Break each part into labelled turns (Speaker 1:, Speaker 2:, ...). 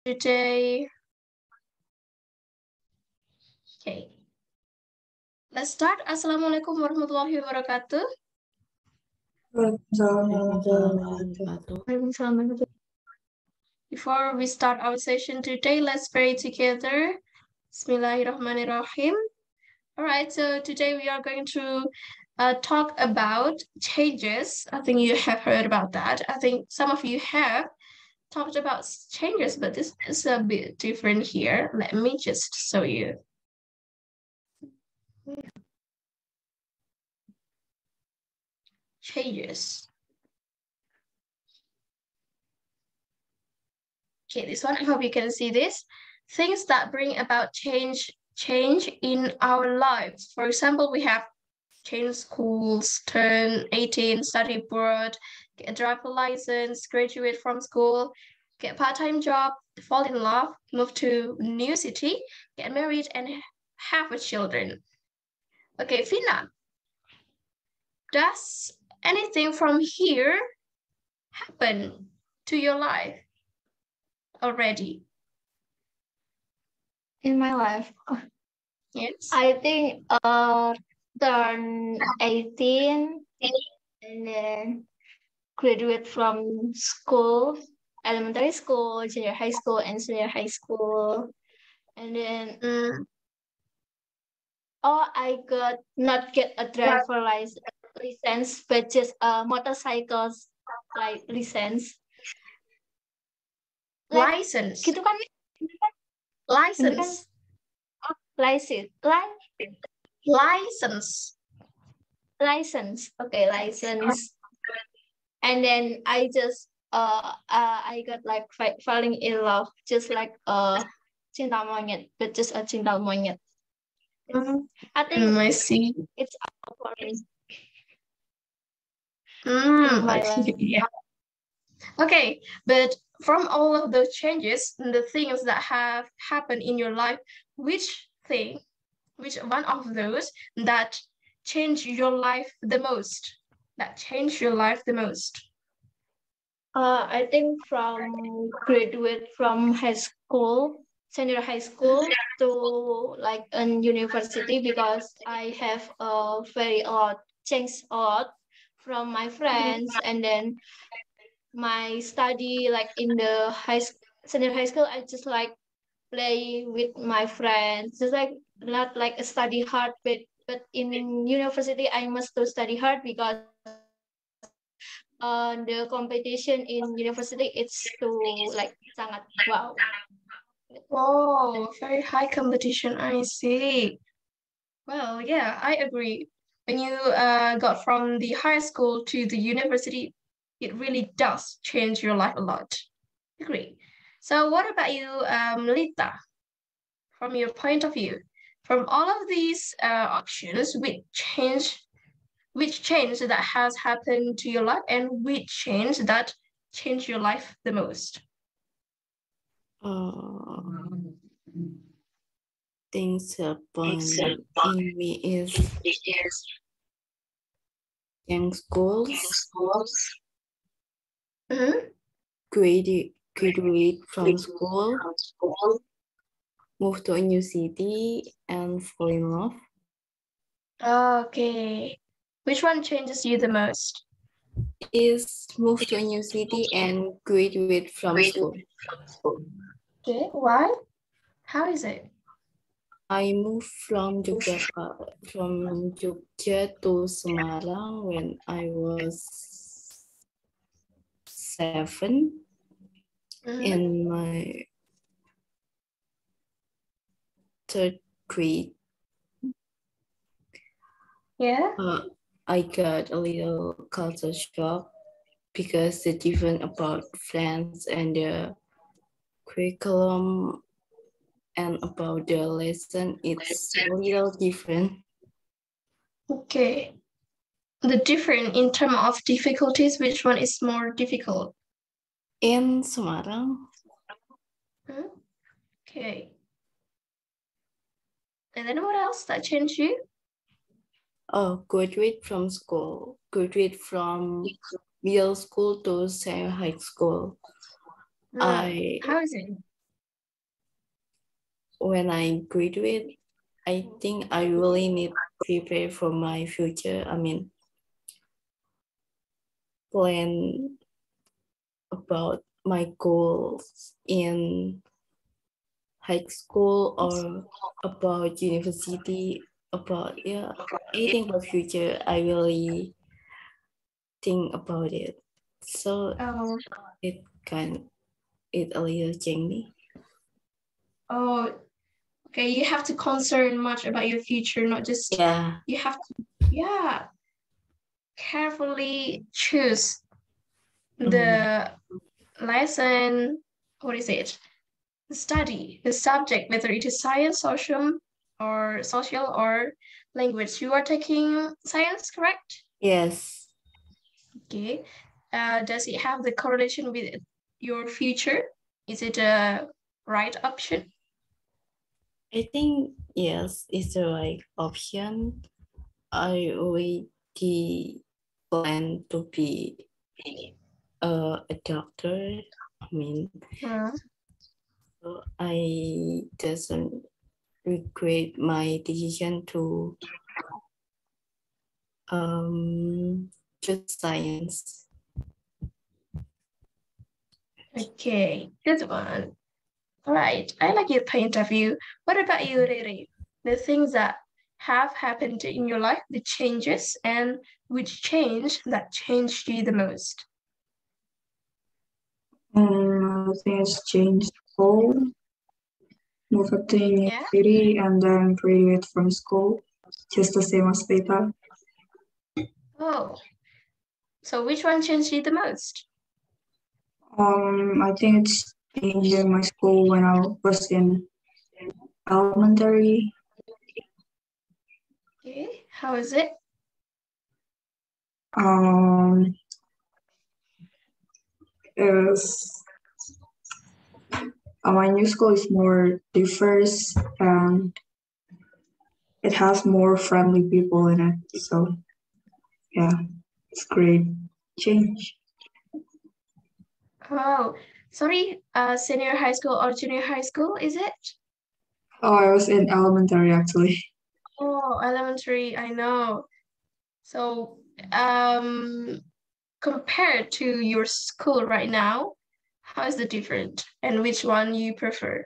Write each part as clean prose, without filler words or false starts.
Speaker 1: today. Okay. Let's start. Assalamualaikum warahmatullahi wabarakatuh. Before we start our session today, let's pray together. Bismillahirrahmanirrahim. All right, so today we are going to talk about changes. I think you have heard about that. I think some of you have talked about changes, but this is a bit different here. Let me just show you. Changes. Okay, this one, I hope you can see this. Things that bring about change in our lives. For example, we have change schools, turn 18, study abroad, get a driver license, graduate from school, get a part-time job, fall in love, move to new city, get married, and have a children. Okay, Fina, does anything from here happen to your life already?
Speaker 2: In my life,
Speaker 1: Yes.
Speaker 2: I think turn 18 and then graduate from school, elementary school, junior high school, and senior high school. And then I not get a driver license, but just a motorcycles license.
Speaker 1: License.
Speaker 2: Gitu kan?
Speaker 1: License.
Speaker 2: License. Okay, license. And then I just I got like falling in love, just like cinta monyet, but just a cinta monyet. I think
Speaker 1: I see.
Speaker 2: it's for me.
Speaker 1: Okay, yeah. Okay, but from all of those changes, the things that have happened in your life, which one of those that changed your life the most?
Speaker 2: I think from graduate from high school, senior high school to like a university, because I have changed a lot from my friends, and then my study like in the senior high school, I just like play with my friends, just like not like study hard, but in university I must to study hard because the competition in university it's too like sangat wow.
Speaker 1: Oh, very high competition, I see. Well, yeah, I agree. When you got from the high school to the university, it really does change your life a lot. Agree. So what about you, Lita? From your point of view, from all of these options, which change that has happened to your life and which change that changed your life the most?
Speaker 3: Things happen in me is young schools, graduate from school, move to a new city, and fall in love.
Speaker 1: Okay. Which one changes you the most?
Speaker 3: Is move to a new city and graduate from school.
Speaker 1: Okay, why? How is it?
Speaker 3: I moved from Jogja to Semarang when I was 7 in my 3rd grade.
Speaker 1: Yeah.
Speaker 3: I got a little culture shock because the different about friends and the curriculum and about the lesson, it's a little different.
Speaker 1: Okay. The different in terms of difficulties, which one is more difficult?
Speaker 3: In Semarang.
Speaker 1: Okay. And then what else that changed you?
Speaker 3: Oh, graduate from middle school to senior high school.
Speaker 1: How is it?
Speaker 3: when I graduate, I think I really need to prepare for my future. I mean, plan about my goals in high school or about university, about anything for future. I really think about it. So
Speaker 1: Oh,
Speaker 3: it a little change me.
Speaker 1: oh, okay. You have to concern much about your future, not just you have to, carefully choose the lesson. What is it? The study, the subject, whether it is science, social, or language. You are taking science, correct?
Speaker 3: Yes.
Speaker 1: Okay. Does it have the correlation with your future? Is it a right option?
Speaker 3: I think yes, it's the right option. I already plan to be a doctor. I mean, so I doesn't regret my decision to choose science.
Speaker 1: Okay, good one. All right, I like your point of view. What about you, Riri? The things that have happened in your life, the changes, and which change that changed you the most?
Speaker 4: I think it's changed school, moved up to a new city, and then graduate from school, just the same as Beta.
Speaker 1: Oh, so which one changed you the most?
Speaker 4: I think it's changing my school when I was in elementary.
Speaker 1: Okay, how is it?
Speaker 4: Is my new school is more diverse and it has more friendly people in it. So yeah, it's great change.
Speaker 1: Oh, sorry, senior high school or junior high school, is it?
Speaker 4: Oh, I was in elementary actually.
Speaker 1: Oh, elementary, I know. So, compared to your school right now, how is the different and which one you prefer?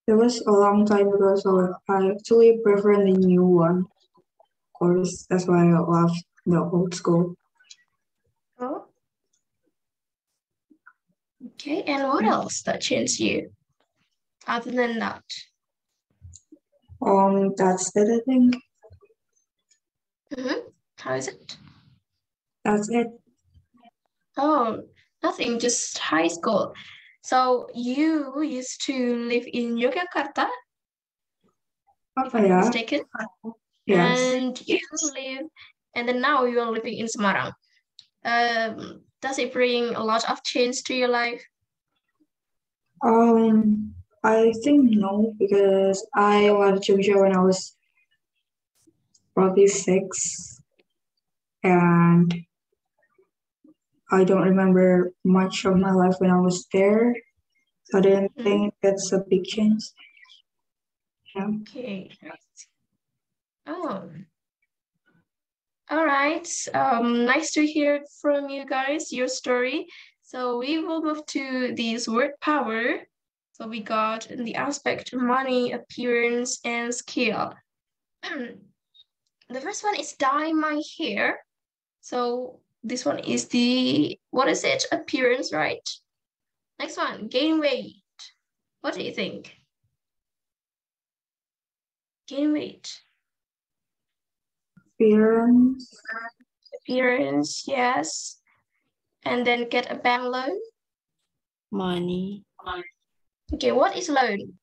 Speaker 4: It was a long time ago, so I actually prefer the new one. Of course, that's why I love the old school.
Speaker 1: Oh, okay. And what else that changed you other than that?
Speaker 4: That's it, I think.
Speaker 1: How is it?
Speaker 4: That's it.
Speaker 1: Oh, nothing, just high school. So you used to live in Yogyakarta, if I'm not mistaken.
Speaker 4: Yes.
Speaker 1: And you live, and then now you are living in Semarang. Does it bring a lot of change to your life?
Speaker 4: I think no, because I left Jogja when I was probably 6, and I don't remember much of my life when I was there, so I didn't think that's a big change. Yeah.
Speaker 1: Okay. Oh. All right. Nice to hear from you guys, your story. So we will move to this word power. So we got the aspect money, appearance, and skill. The first one is dye my hair. So this one is what is it? Appearance, right? Next one, gain weight. What do you think? Gain weight. Appearance, yes. And then get a bank loan.
Speaker 3: Money.
Speaker 1: Okay, what is loan?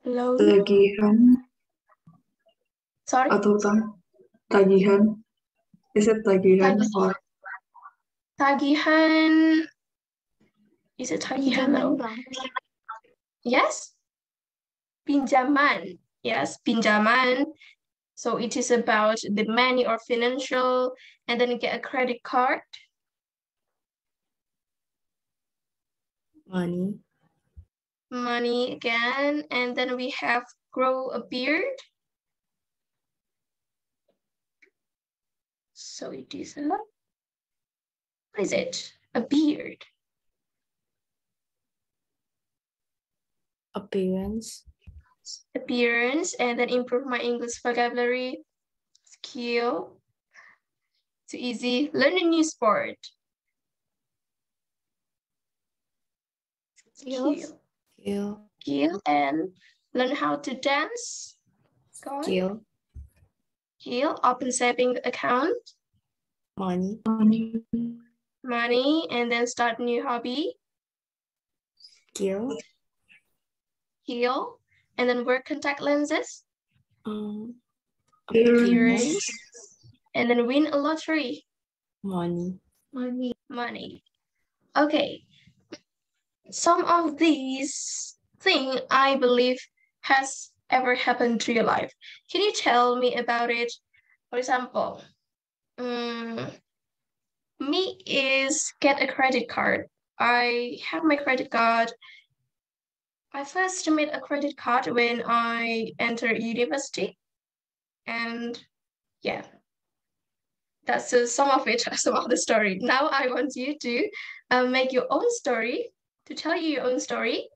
Speaker 1: Loan.
Speaker 4: Tagihan.
Speaker 1: Sorry?
Speaker 4: Atau tagihan. Is it tagihan or?
Speaker 1: Tagihan. Is it tagihan? No. Yes. Pinjaman. Yes, pinjaman. So it is about the money or financial, and then you get a credit card.
Speaker 3: Money.
Speaker 1: Money again. And then we have grow a beard. So it is what is it? A beard.
Speaker 3: Appearance.
Speaker 1: Appearance, and then improve my English vocabulary. Skill. Too easy. Learn a new sport. Skill.
Speaker 3: Skill.
Speaker 1: Skill, and learn how to dance. Go on.
Speaker 3: Skill.
Speaker 1: Skill. Open saving account.
Speaker 3: Money.
Speaker 1: Money, and then start new hobby.
Speaker 3: Skill.
Speaker 1: Skill, and then wear contact lenses.
Speaker 3: Appearance.
Speaker 1: And then win a lottery.
Speaker 3: Money.
Speaker 1: Money. Okay. Some of these things I believe has ever happened to your life. Can you tell me about it? For example, me is get a credit card. I have my credit card. I first made a credit card when I entered university. And yeah, that's some of it, some of the story. Now I want you to make your own story, to tell you your own story.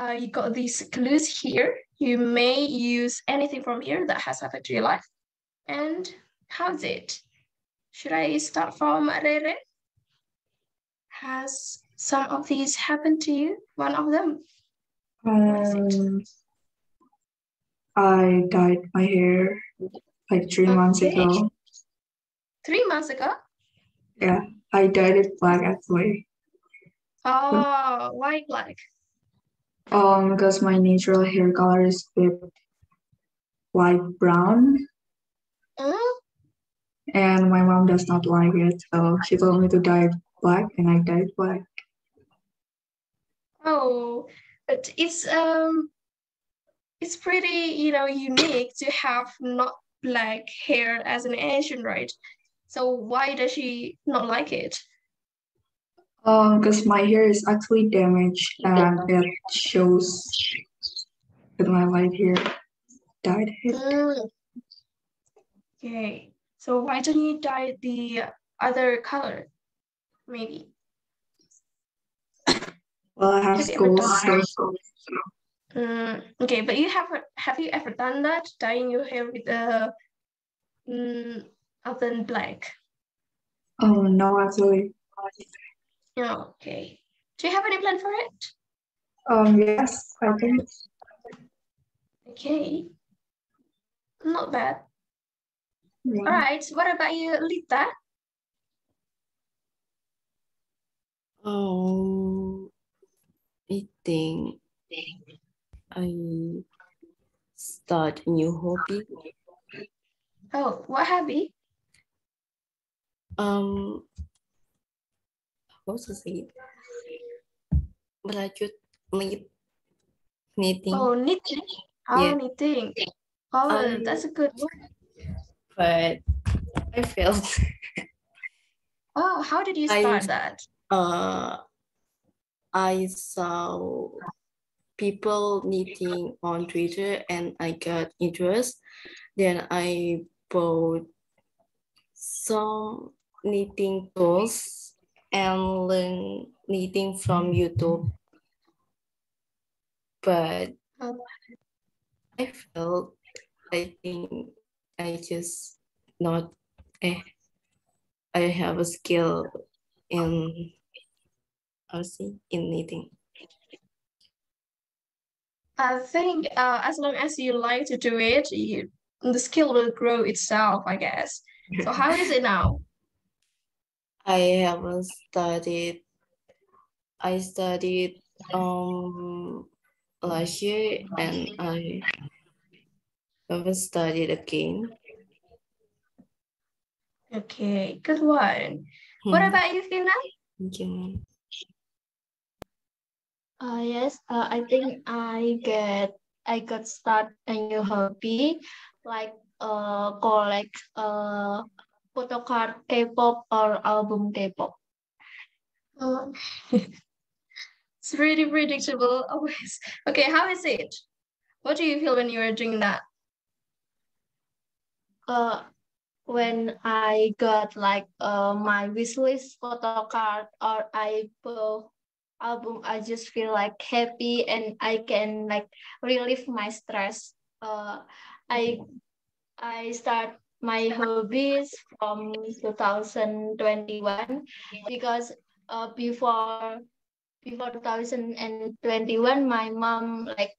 Speaker 1: You got these clues here. You may use anything from here that has happened to your life. And how's it? Should I start from Rere? Has some of these happened to you? One of them?
Speaker 4: I dyed my hair like 3 months ago.
Speaker 1: 3 months ago?
Speaker 4: Yeah, I dyed it black actually.
Speaker 1: Oh, why black?
Speaker 4: Because my natural hair color is bit light brown. And my mom does not like it, so she told me to dye it black, and I dyed black.
Speaker 1: Oh, but it's pretty, unique to have not black hair as an Asian, right? So why does she not like it?
Speaker 4: Because my hair is actually damaged, and it shows with my light hair dyed it.
Speaker 1: Okay, so why don't you dye the other color, maybe?
Speaker 4: Well, I have school, so.
Speaker 1: Okay, but have you ever done that, dyeing your hair with other than black?
Speaker 4: Oh no, actually.
Speaker 1: Oh, okay. Do you have any plan for it?
Speaker 4: Yes, I think.
Speaker 1: Okay. Not bad.
Speaker 4: Yeah.
Speaker 1: All right. What about you, Lita?
Speaker 3: I think I start a new hobby.
Speaker 1: Oh, what hobby?
Speaker 3: How to say it? Berlanjut knitting.
Speaker 1: Oh, knitting. Oh,
Speaker 3: Yeah.
Speaker 1: knitting. Oh, that's a good one.
Speaker 3: But I failed.
Speaker 1: Oh, how did you start that?
Speaker 3: I saw people knitting on Twitter and I got interest. Then I bought some knitting tools and learn knitting from YouTube. But I felt, I think I just not, I have a skill in, in knitting.
Speaker 1: I think as long as you like to do it, the skill will grow itself, I guess. So how is it now?
Speaker 3: I haven't studied. I studied last year and I haven't studied again.
Speaker 1: Okay, good one. What about you, Fiona?
Speaker 3: Thank you.
Speaker 2: Yes, I think I got start a new hobby, like collect photocard K-pop or album K-pop.
Speaker 1: It's really predictable always. Okay, how is it? What do you feel when you are doing that?
Speaker 2: When I got like my wishlist photo card or album, I just feel like happy and I can like relieve my stress. I start my hobbies from 2021 because before 2021 my mom like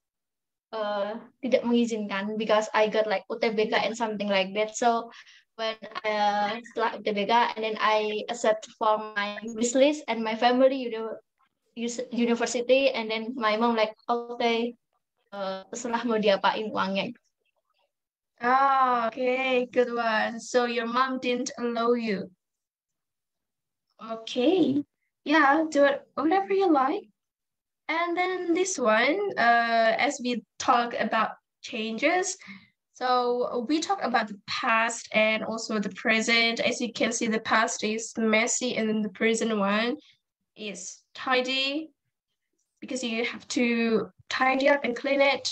Speaker 2: tidak mengizinkan because I got like UTBK and something like that. So when setelah UTBK and then I accept for my wishlist and my family university and then my mom like okay terserah mau diapain uangnya.
Speaker 1: Ah, okay, good one. So your mom didn't allow you. Okay, yeah, do it whatever you like. And then this one, as we talk about changes, so we talk about the past and also the present. As you can see, the past is messy and then the present one is tidy because you have to tidy up and clean it.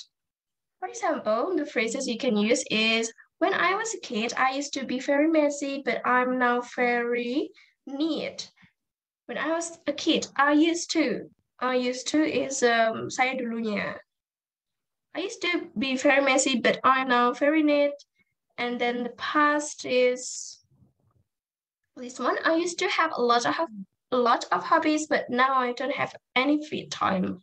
Speaker 1: For example, the phrases you can use is, when I was a kid, I used to be very messy, but I'm now very neat. When I was a kid, I used to. I used to is saya dulunya. I used to be very messy, but I'm now very neat. And then the past is this one. I used to have a lot of hobbies, but now I don't have any free time.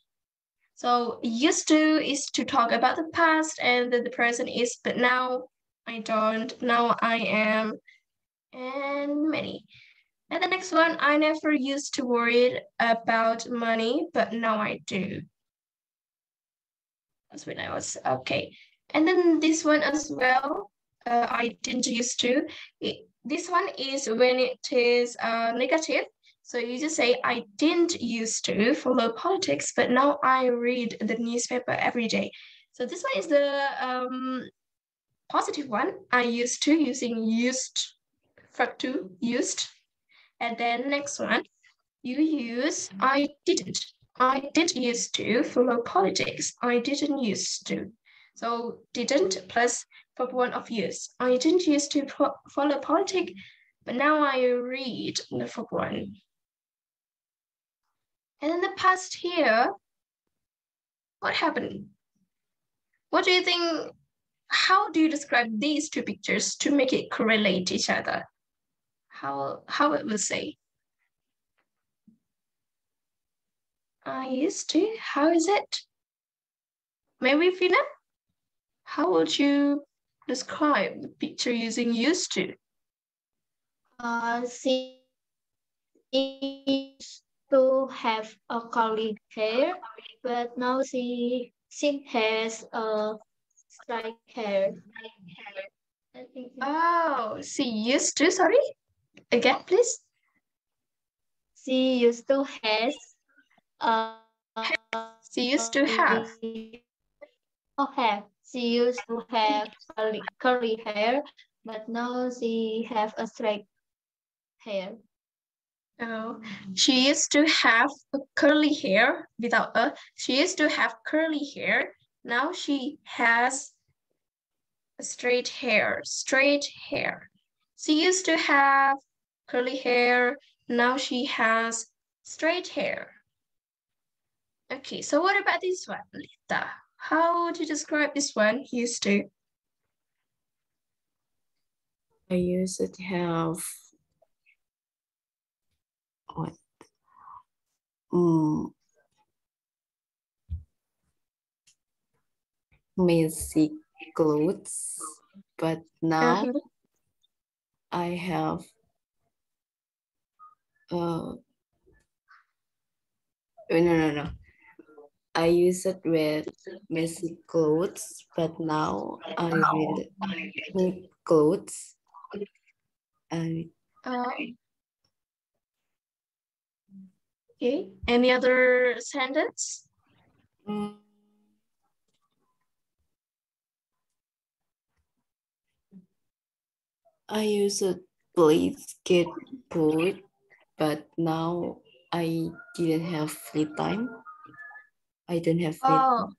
Speaker 1: So used to is to talk about the past, and the present is but now I don't. Now I am, and many. And the next one, I never used to worry about money, but now I do. That's when I was okay. And then this one as well, I didn't used to. This one is when it is negative. So you just say, I didn't used to follow politics, but now I read the newspaper every day. So this one is the positive one. I used to, using used, verb to, used. And then next one, you use I didn't. I did used to follow politics. I didn't used to. So didn't plus verb one of use. I didn't used to follow politics, but now I read the verb one. And in the past here, what happened? What do you think? How do you describe these two pictures to make it correlate each other? How it will say? I used to. How is it? Maybe Fina? How would you describe the picture using used to?
Speaker 2: She used to have a curly hair, but now she has a straight hair.
Speaker 1: Oh, she used to, sorry? Again, please.
Speaker 2: She used to has
Speaker 1: She used to have.
Speaker 2: She used to have curly hair, but now she have a straight hair.
Speaker 1: Oh, she used to have a curly hair without a. She used to have curly hair. Now she has a straight hair. Straight hair. She used to have curly hair. Now she has straight hair. Okay, so what about this one, Lita? How would you describe this one? Used to.
Speaker 3: I used to have what? Messy clothes, but now I have no. I used it with messy clothes, but now I wear neat clothes. And
Speaker 1: okay. Any other sentence?
Speaker 3: I used to play skateboard, but now I didn't have free time. I don't have it.
Speaker 1: Oh,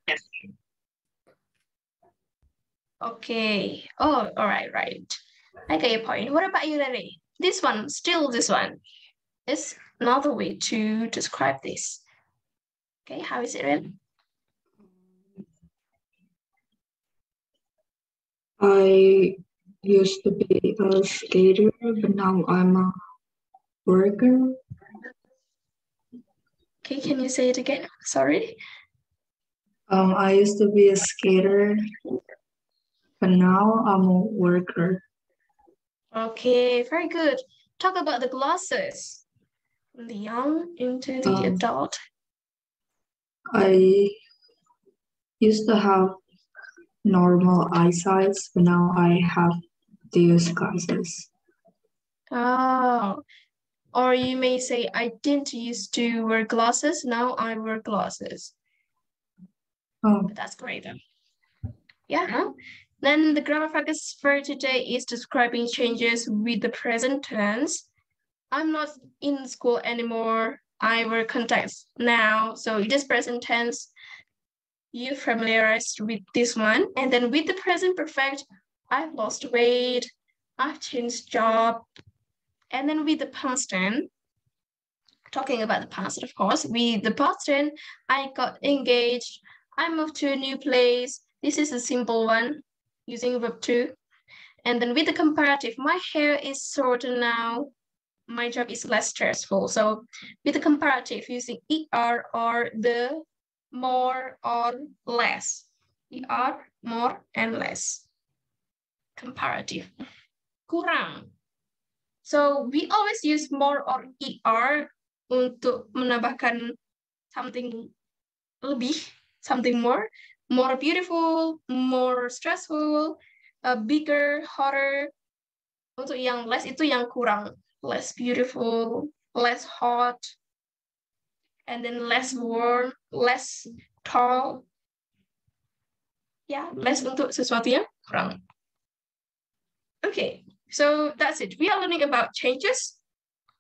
Speaker 1: okay. Oh, all right, right. I get your point. What about you, Lily? This one, still this one, is another way to describe this. Okay, how is it written?
Speaker 4: I used to be a skater, but now I'm a worker.
Speaker 1: Okay, can you say it again? Sorry.
Speaker 4: I used to be a skater, but now I'm a worker.
Speaker 1: Okay, very good. Talk about the glasses. From the young into the adult.
Speaker 4: I used to have normal eyesight, but now I have to use glasses.
Speaker 1: Oh, or you may say, I didn't used to wear glasses, now I wear glasses.
Speaker 4: Oh,
Speaker 1: That's great. Yeah. Then the grammar focus for today is describing changes with the present tense. I'm not in school anymore. I wear contacts now. So this present tense, you familiarized with this one. And then with the present perfect, I've lost weight, I've changed job. And then with the past tense, talking about the past, of course, with the past tense, I got engaged, I moved to a new place. This is a simple one using verb to. And then with the comparative, my hair is shorter now, my job is less stressful. So with the comparative, using ER or the more or less. ER, more and less. Comparative. Kurang. So we always use more or ER untuk menambahkan something lebih, something more beautiful, more stressful, bigger, hotter. Untuk yang less itu yang kurang, less beautiful, less hot, and then less warm, less tall. Yeah, less untuk sesuatu yang kurang. Okay, so that's it. We are learning about changes.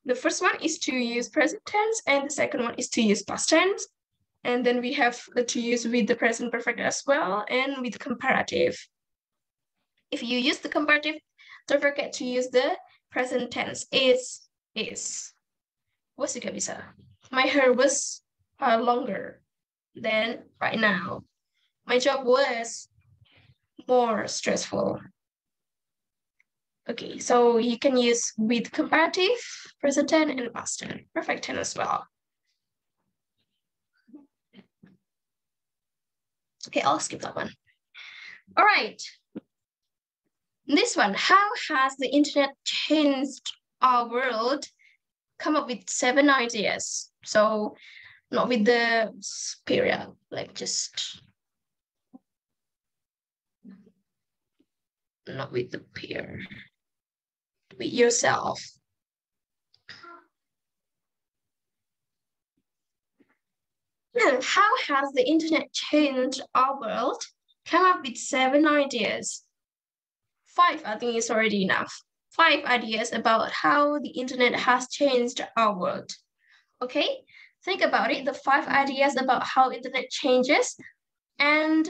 Speaker 1: The first one is to use present tense, and the second one is to use past tense. And then we have to use with the present perfect as well, and with comparative. If you use the comparative, don't forget to use the present tense. Is. Was juga bisa. My hair was longer than right now. My job was more stressful. Okay, so you can use with comparative, present tense, and past tense, perfect tense as well. Okay, I'll skip that one. All right. This one, how has the internet changed our world? Come up with 7 ideas. So not with the period, like just not with the peer, with yourself. How has the internet changed our world? Come up with 7 ideas. 5, I think, is already enough. 5 ideas about how the internet has changed our world. Okay, think about it, the 5 ideas about how internet changes. And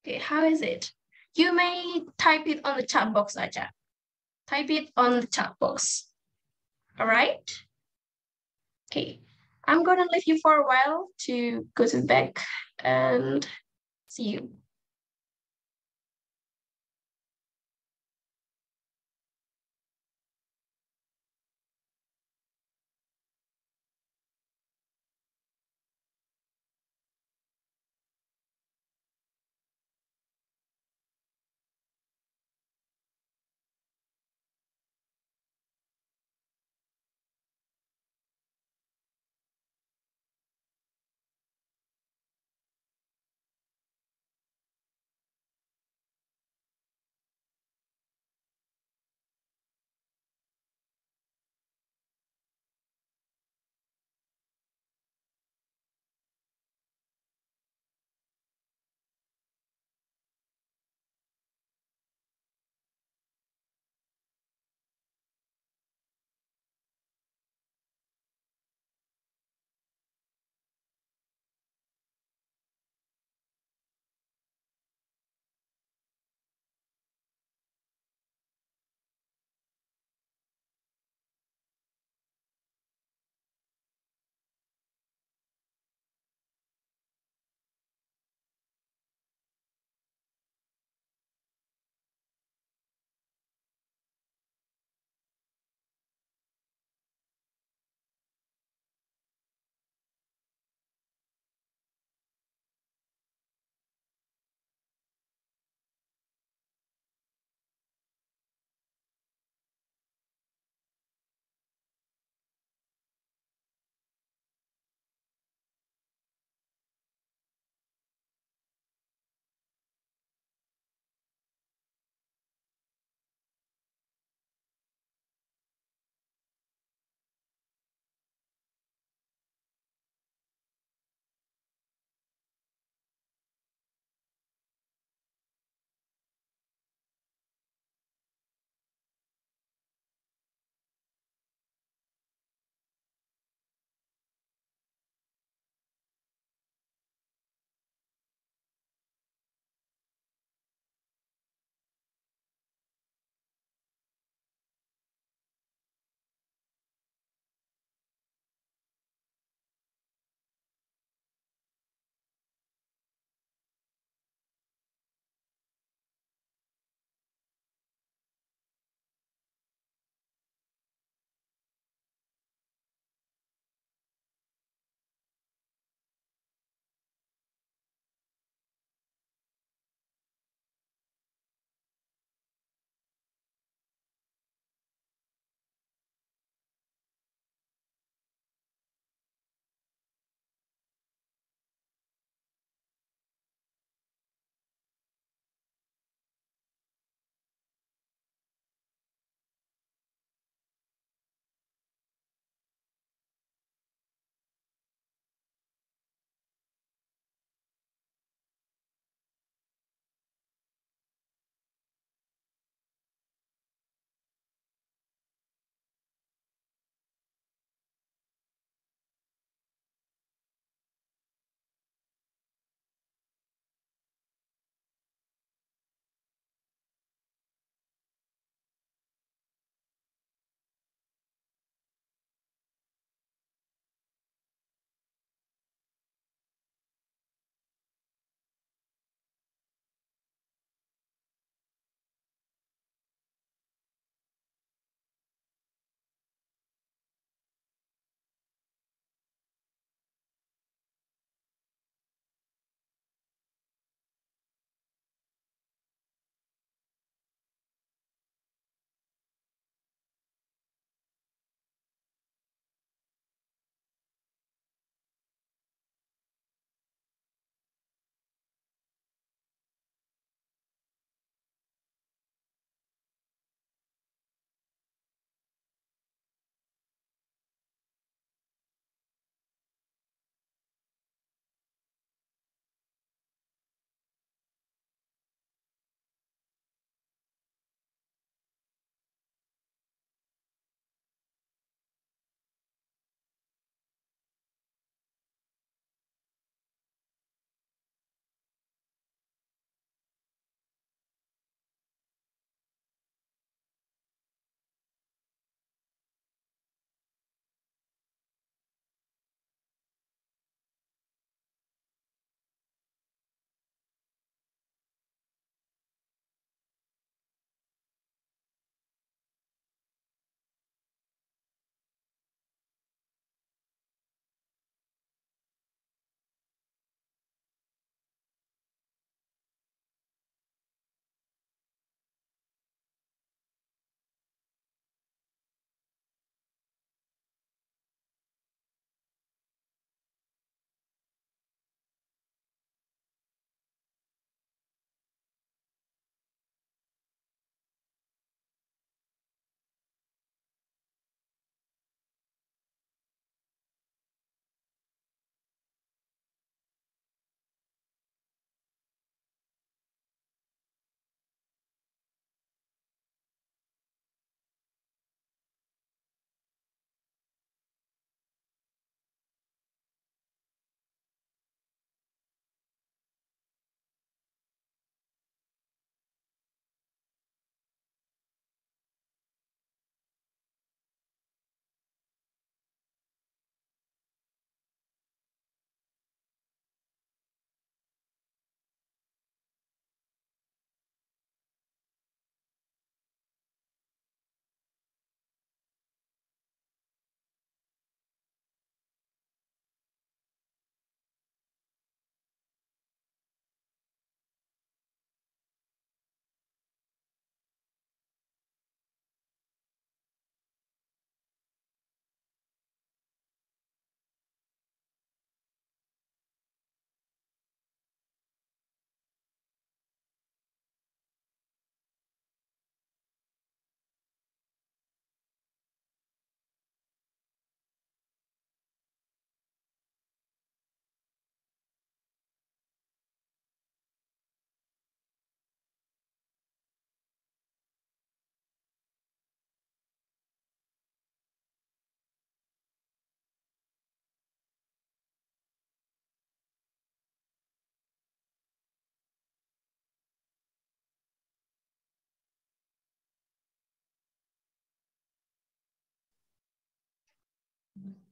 Speaker 1: okay, how is it? You may type it on the chat box aja. Type it on the chat box. All right? Okay, I'm gonna leave you for a while to go to the back and see you.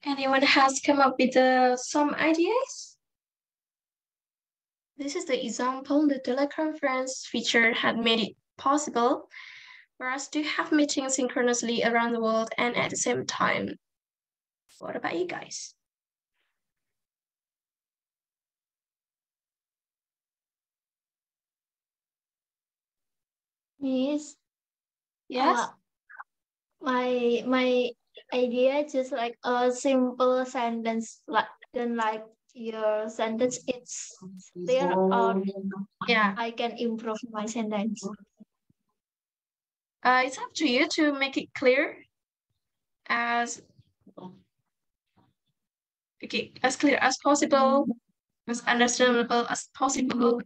Speaker 1: Anyone has come up with some ideas? This is the example the teleconference feature had made it possible for us to have meetings synchronously around the world and at the same time. What about you guys?
Speaker 2: Yes.
Speaker 1: Yes.
Speaker 2: My idea is just like a simple sentence, like your sentence it's clear, or
Speaker 1: Yeah.
Speaker 2: I can improve my sentence.
Speaker 1: It's up to you to make it clear as clear as possible, as understandable as possible.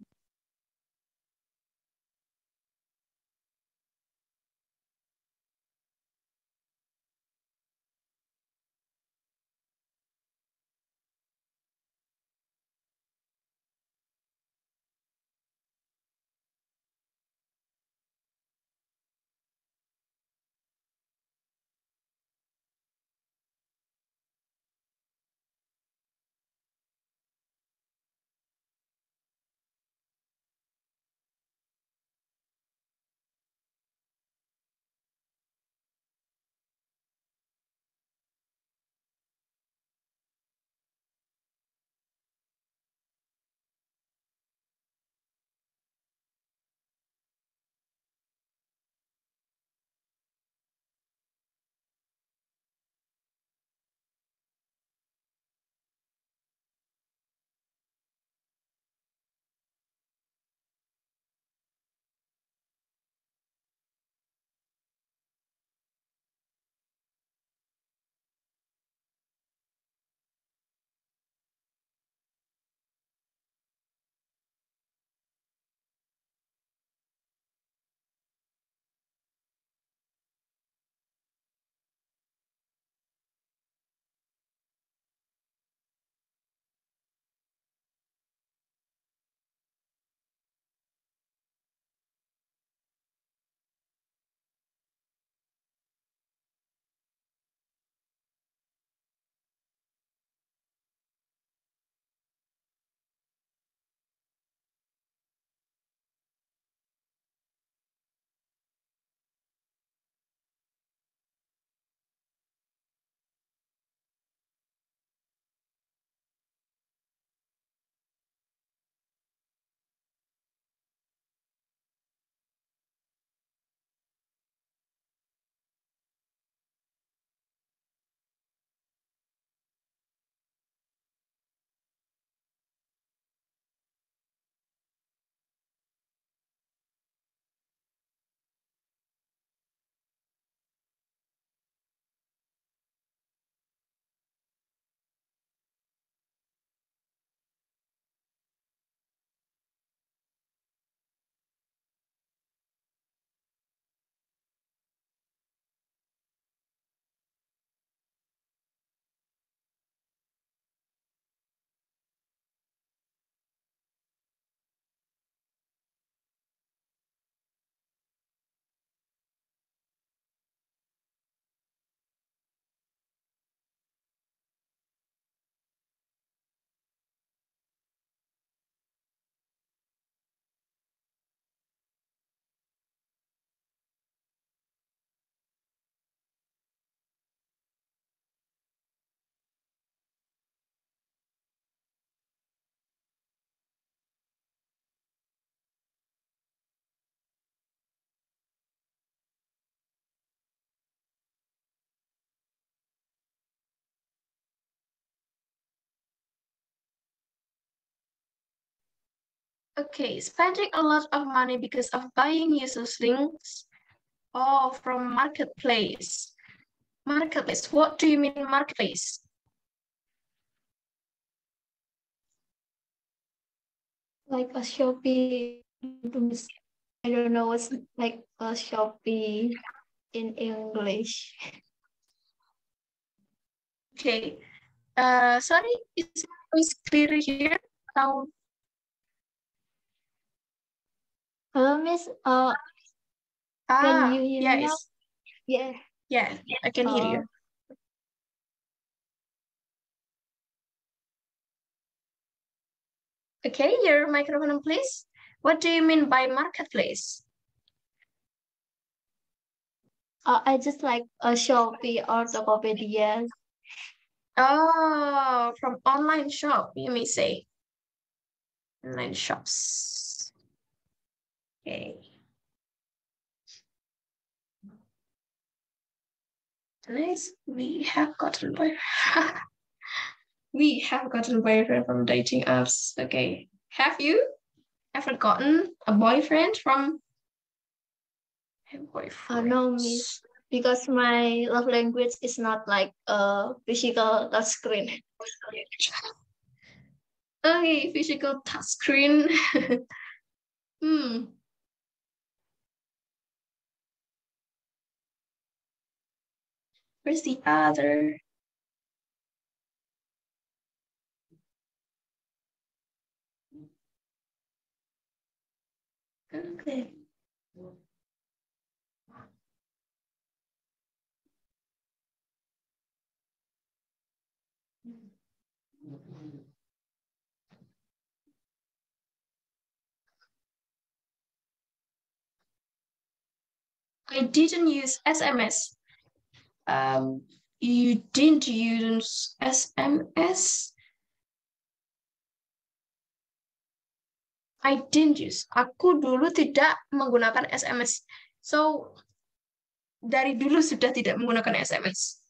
Speaker 1: Okay, spending a lot of money because of buying users links or from marketplace. Marketplace, what do you mean marketplace?
Speaker 2: Like a Shopee. I don't know what's like a Shopee in English.
Speaker 1: Okay. Sorry, is my voice clear here?
Speaker 2: Hello, Miss. Can you hear me now?
Speaker 1: yes.
Speaker 2: Yeah.
Speaker 1: Yeah, I can hear you. Okay, your microphone, please. What do you mean by marketplace?
Speaker 2: I just like a Shopee or Tokopedia.
Speaker 1: Oh, from online shop, you may say. Online shops. Okay. Nice. We have gotten boyfriend from dating apps. Okay. Have you ever gotten a boyfriend from a boyfriend?
Speaker 2: No, miss, because my love language is not like a physical touchscreen.
Speaker 1: Okay, physical touchscreen. Where's the other? Okay. I didn't use SMS. You didn't use SMS? I didn't use. Aku dulu tidak menggunakan SMS. So, dari dulu sudah tidak menggunakan SMS.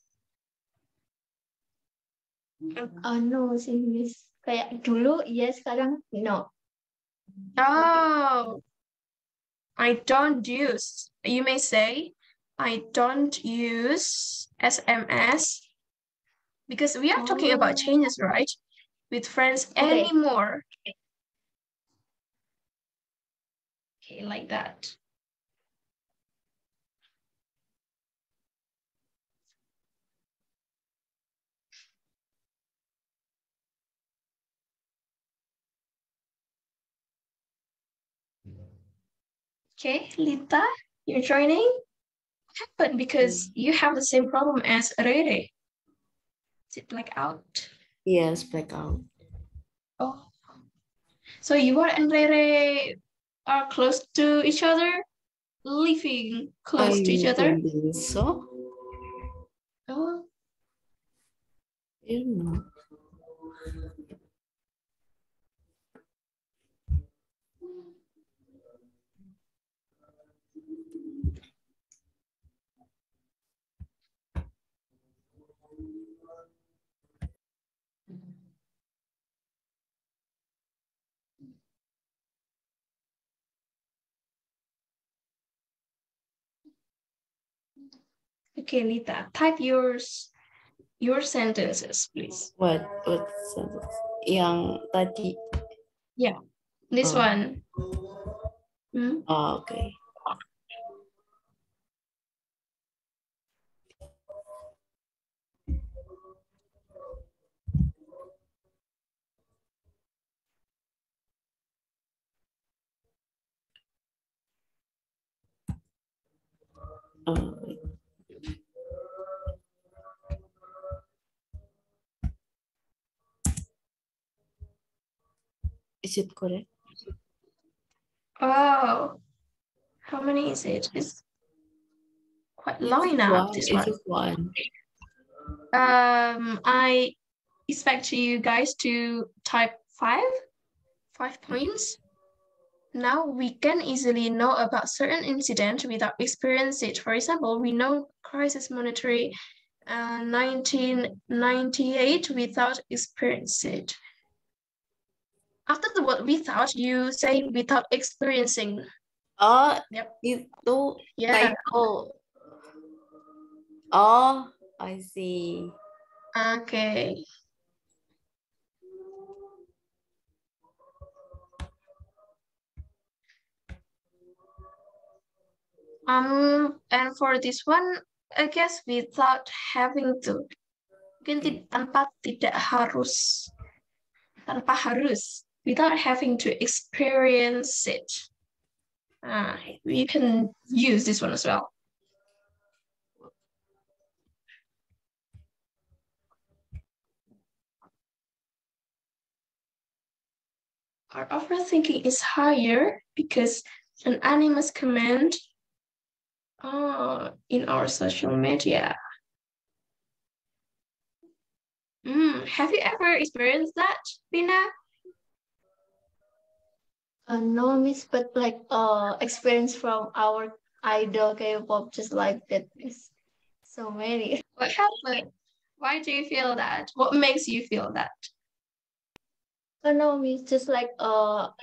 Speaker 2: No sih, miss. Kayak dulu, iya, sekarang no.
Speaker 1: Oh, I don't use. You may say, I don't use SMS because we are talking about changes, right? With friends anymore. Okay, like that. Okay, Lita, you're joining? What happened? Because you have the same problem as Rere. Is it blackout?
Speaker 3: Yes, blackout.
Speaker 1: Oh. So you and Rere are close to each other? Living close to each other?
Speaker 3: I don't think so.
Speaker 1: Oh.
Speaker 3: I don't know.
Speaker 1: Okay, Lita, type your sentences, please.
Speaker 3: What sentence? Yang tadi.
Speaker 1: Yeah, this one.
Speaker 3: Oh, okay. Is it correct?
Speaker 1: Oh, how many is it? It's quite long enough, this one.
Speaker 3: It's one.
Speaker 1: I expect you guys to type 5 points. Now we can easily know about certain incident without experience it. For example, we know crisis monetary 1998 without experience it. After the word without, you say without experiencing.
Speaker 3: Oh,
Speaker 1: yep.
Speaker 3: Itu
Speaker 1: yeah.
Speaker 3: typo. Oh, I see.
Speaker 1: Okay. And for this one, I guess without having to, mungkin tanpa tidak harus, tanpa harus, without having to experience it. You can use this one as well. our overthinking is higher because an anonymous comment in our social media. Have you ever experienced that, Bina?
Speaker 2: No, miss, but like experience from our idol K-pop, just like that is so many.
Speaker 1: What happened? Why do you feel that? What makes you feel that?
Speaker 2: No, miss, just like our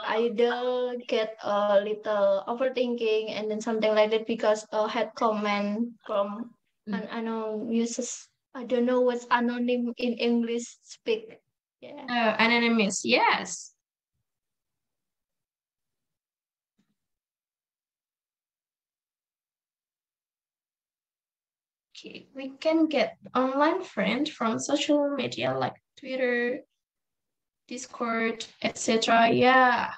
Speaker 2: idol get a little overthinking and then something like that because had comment from an unknown users. I don't know what's anonym in English speak. Yeah.
Speaker 1: Anonymous, yes. Okay, we can get online friends from social media like Twitter, Discord, etc. Yeah.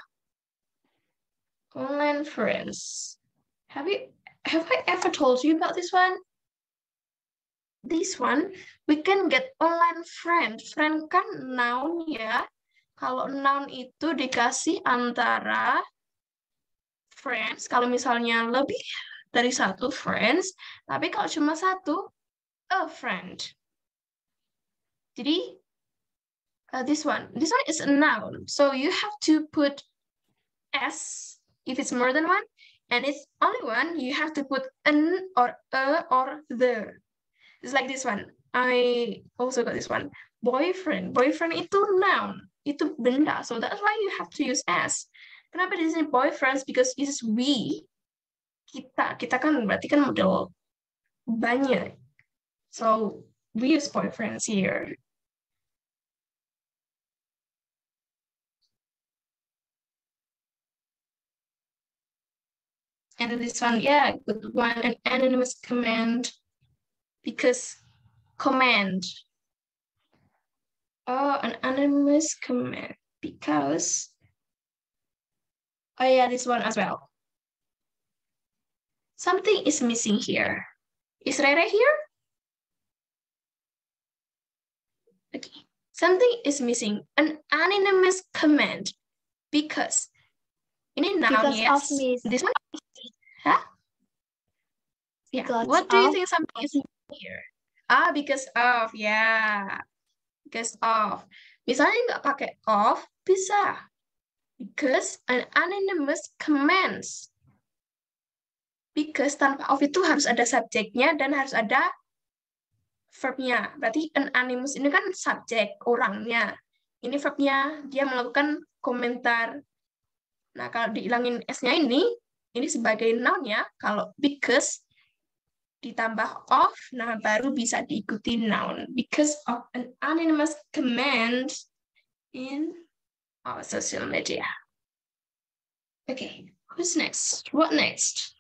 Speaker 1: Online friends. Have I ever told you about this one? This one, we can get online friend. Friend kan noun ya. Kalau noun itu dikasih antara friends, kalau misalnya lebih dari satu friends, tapi kalau cuma satu, a friend. Jadi, this one is a noun. So you have to put S if it's more than one, and it's only one, you have to put an or a or the. It's like this one. I also got this one. Boyfriend. Boyfriend itu noun. Itu benda. So that's why you have to use S. Kenapa di sini boyfriends? Because it's we. Kita kan berarti kan model banyak. So we use boyfriends here. And then this one, yeah, good one, an anonymous command. Because command. Oh, an anonymous command. Because, oh yeah, this one as well. Something is missing here. Is Rere here? Okay. Something is missing. An anonymous command. Because. Ini noun,
Speaker 2: Because
Speaker 1: yes.
Speaker 2: of me.
Speaker 1: This one. Huh? Yeah. What do you think something is here? Because of. Yeah. Because of. Misalnya nggak pakai of, bisa. Because an anonymous commands. Because tanpa of itu harus ada subjeknya dan harus ada verbnya. Berarti an anonymous ini kan subjek, orangnya. Ini verbnya, dia melakukan komentar. Nah, kalau dihilangin S-nya ini sebagai noun ya. Kalau because ditambah of, nah baru bisa diikuti noun. Because of an anonymous command in our social media. Okay, who's next? What next?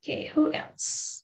Speaker 1: Okay, who else?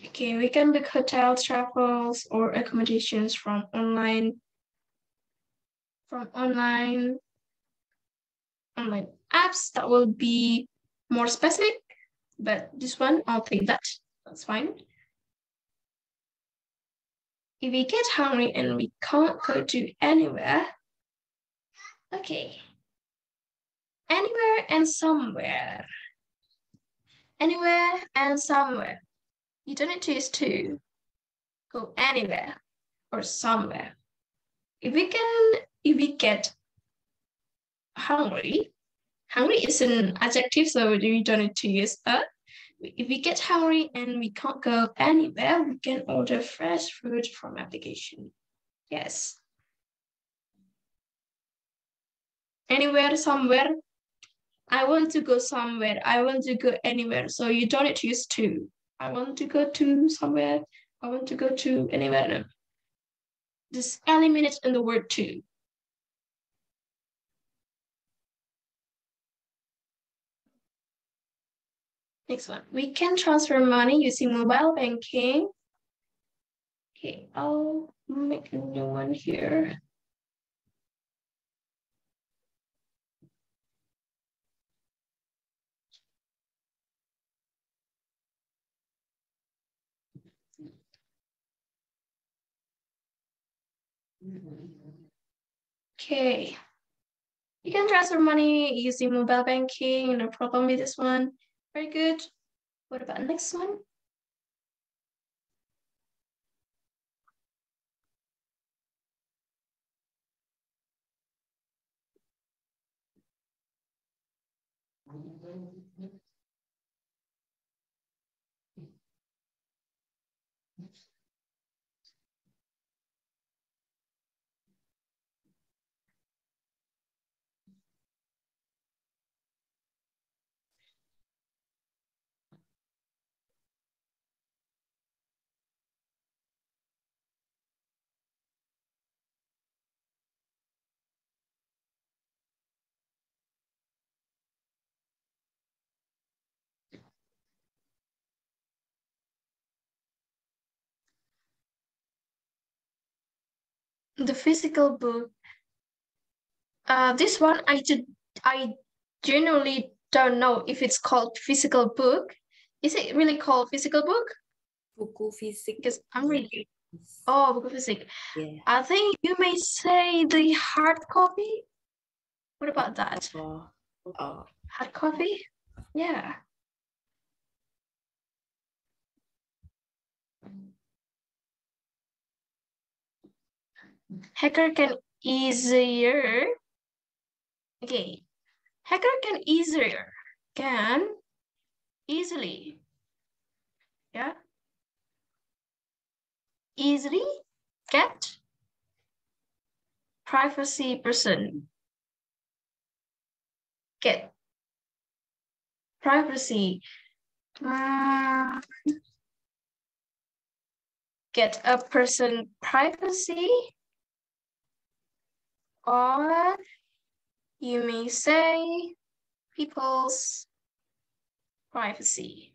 Speaker 1: Okay, we can book hotels, travels, or accommodations from online apps that will be more specific, but this one, I'll take that. That's fine. If we get hungry and we can't go to anywhere, Okay. Anywhere and somewhere. Anywhere and somewhere. You don't need to use to. Go anywhere or somewhere. If we get hungry, hungry is an adjective, so we don't need to use a. If we get hungry and we can't go anywhere, we can order fresh food from application. Yes. Anywhere, somewhere. I want to go somewhere. I want to go anywhere. So you don't need to use to. I want to go to somewhere. I want to go to anywhere. No. Just eliminate in the word to. Next one. We can transfer money using mobile banking. Okay, I'll make a new one here. Okay. You can transfer money using mobile banking, no problem with this one. Very good. What about next one? The physical book. This one I genuinely don't know if it's called physical book. Is it really called physical book?
Speaker 3: Buku fisik.
Speaker 1: Because I'm reading. Oh, book physics.
Speaker 3: Yeah.
Speaker 1: I think you may say the hard copy. What about that? Hard copy? Yeah. Hacker can easier. Okay. Hacker can easily. Yeah. Easily get privacy person. Get privacy. Get a person privacy, or you may say people's privacy.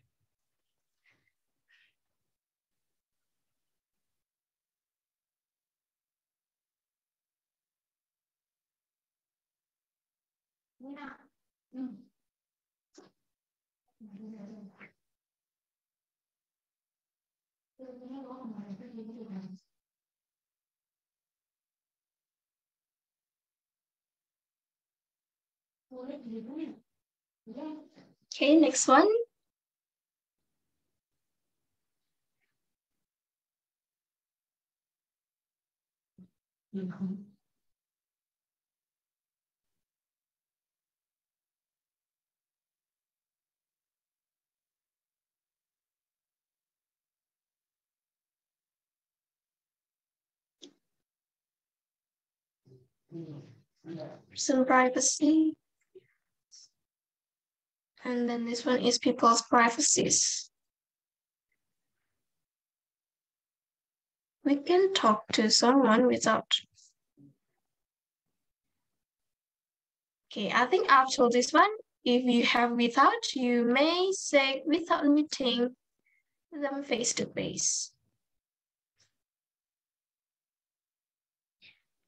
Speaker 1: Okay, next one. Person privacy. And then this one is people's privacies. We can talk to someone without. Okay, I think after this one, if you have without, you may say without meeting them face to face.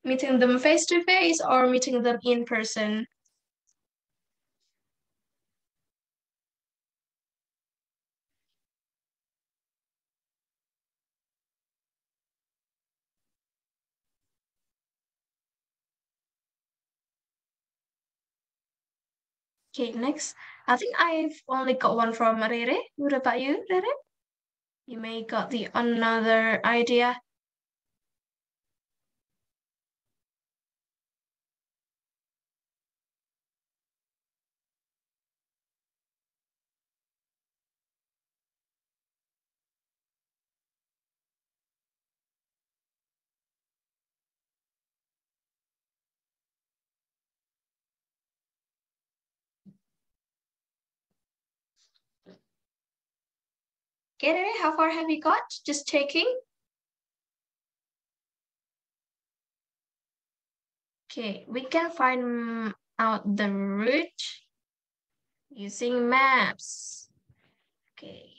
Speaker 1: Meeting them face to face or meeting them in person. Okay, next. I think I've only got one from Rere. What about you, Rere? You may got the another idea. Okay, Rere, how far have you got? Just checking. Okay, we can find out the route using maps. Okay.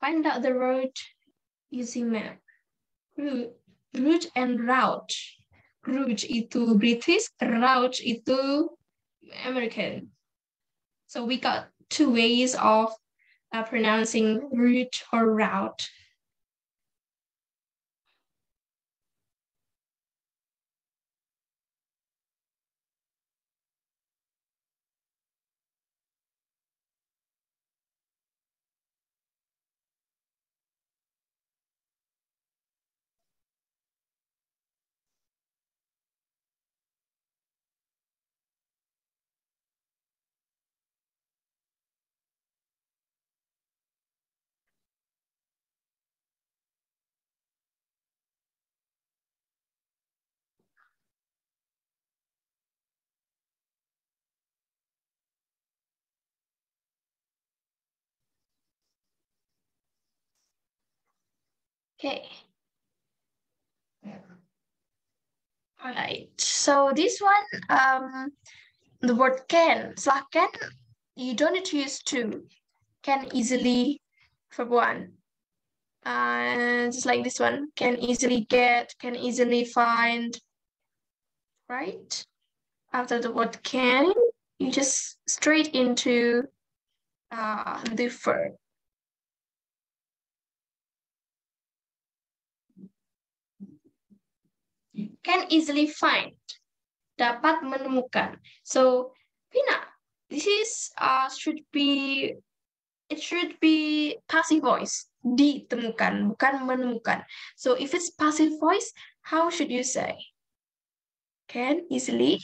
Speaker 1: Find out the route using map. Route and route. Route itu British, route itu American. So we got two ways of pronouncing route or route. Okay. All right. So this one, the word can. Setelah can, you don't need to use to. Can easily for one. Just like this one, can easily get, can easily find, right? After the word can, you just straight into the verb. Can easily find, dapat menemukan. So, Pina, this is it should be passive voice. Ditemukan, bukan menemukan. So if it's passive voice, how should you say? Can easily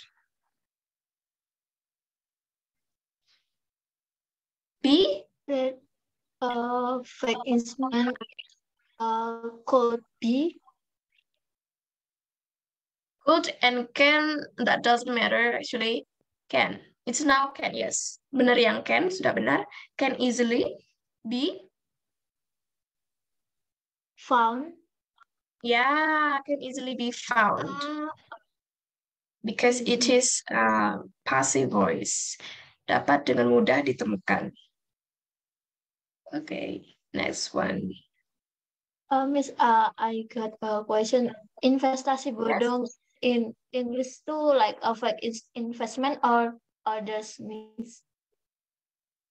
Speaker 1: be
Speaker 2: Fake instrument could be.
Speaker 1: Good and can, that doesn't matter actually. Can. It's now can, yes. Benar yang can, sudah benar. Can easily be
Speaker 2: Found.
Speaker 1: Yeah, can easily be found. Because it is passive voice. Dapat dengan mudah ditemukan. Okay, next one.
Speaker 2: Miss, I got a question. Investasi bodong in English too, like investment or others means?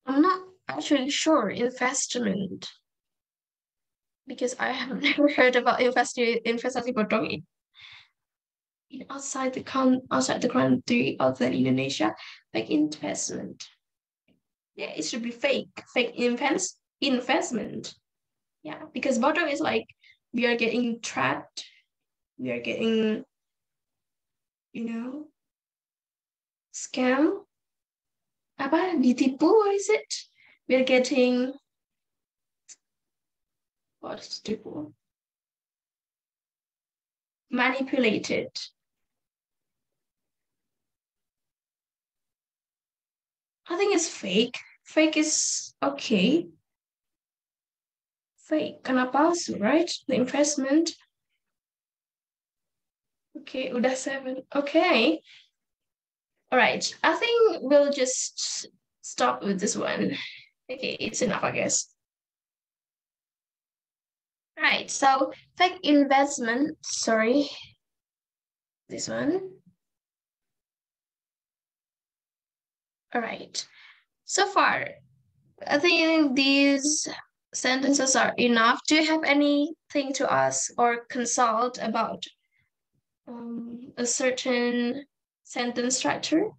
Speaker 1: I'm not actually sure. Investment. Because I have never heard about investasi bodong outside the country other than Indonesia, like investment. Yeah, it should be fake investment. Yeah, because bodong is like we are getting trapped, we are getting, scam. Apa ditipu? What is it? We are getting what's tipu? Manipulated. I think it's fake. Fake is okay. Fake, karena palsu, right? The investment. Okay, udah 7. Okay. All right. I think we'll just stop with this one. Okay, it's enough, I guess. All right. So fake investment. Sorry. This one. All right. So far, I think these sentences are enough. Do you have anything to ask or consult about a certain sentence structure?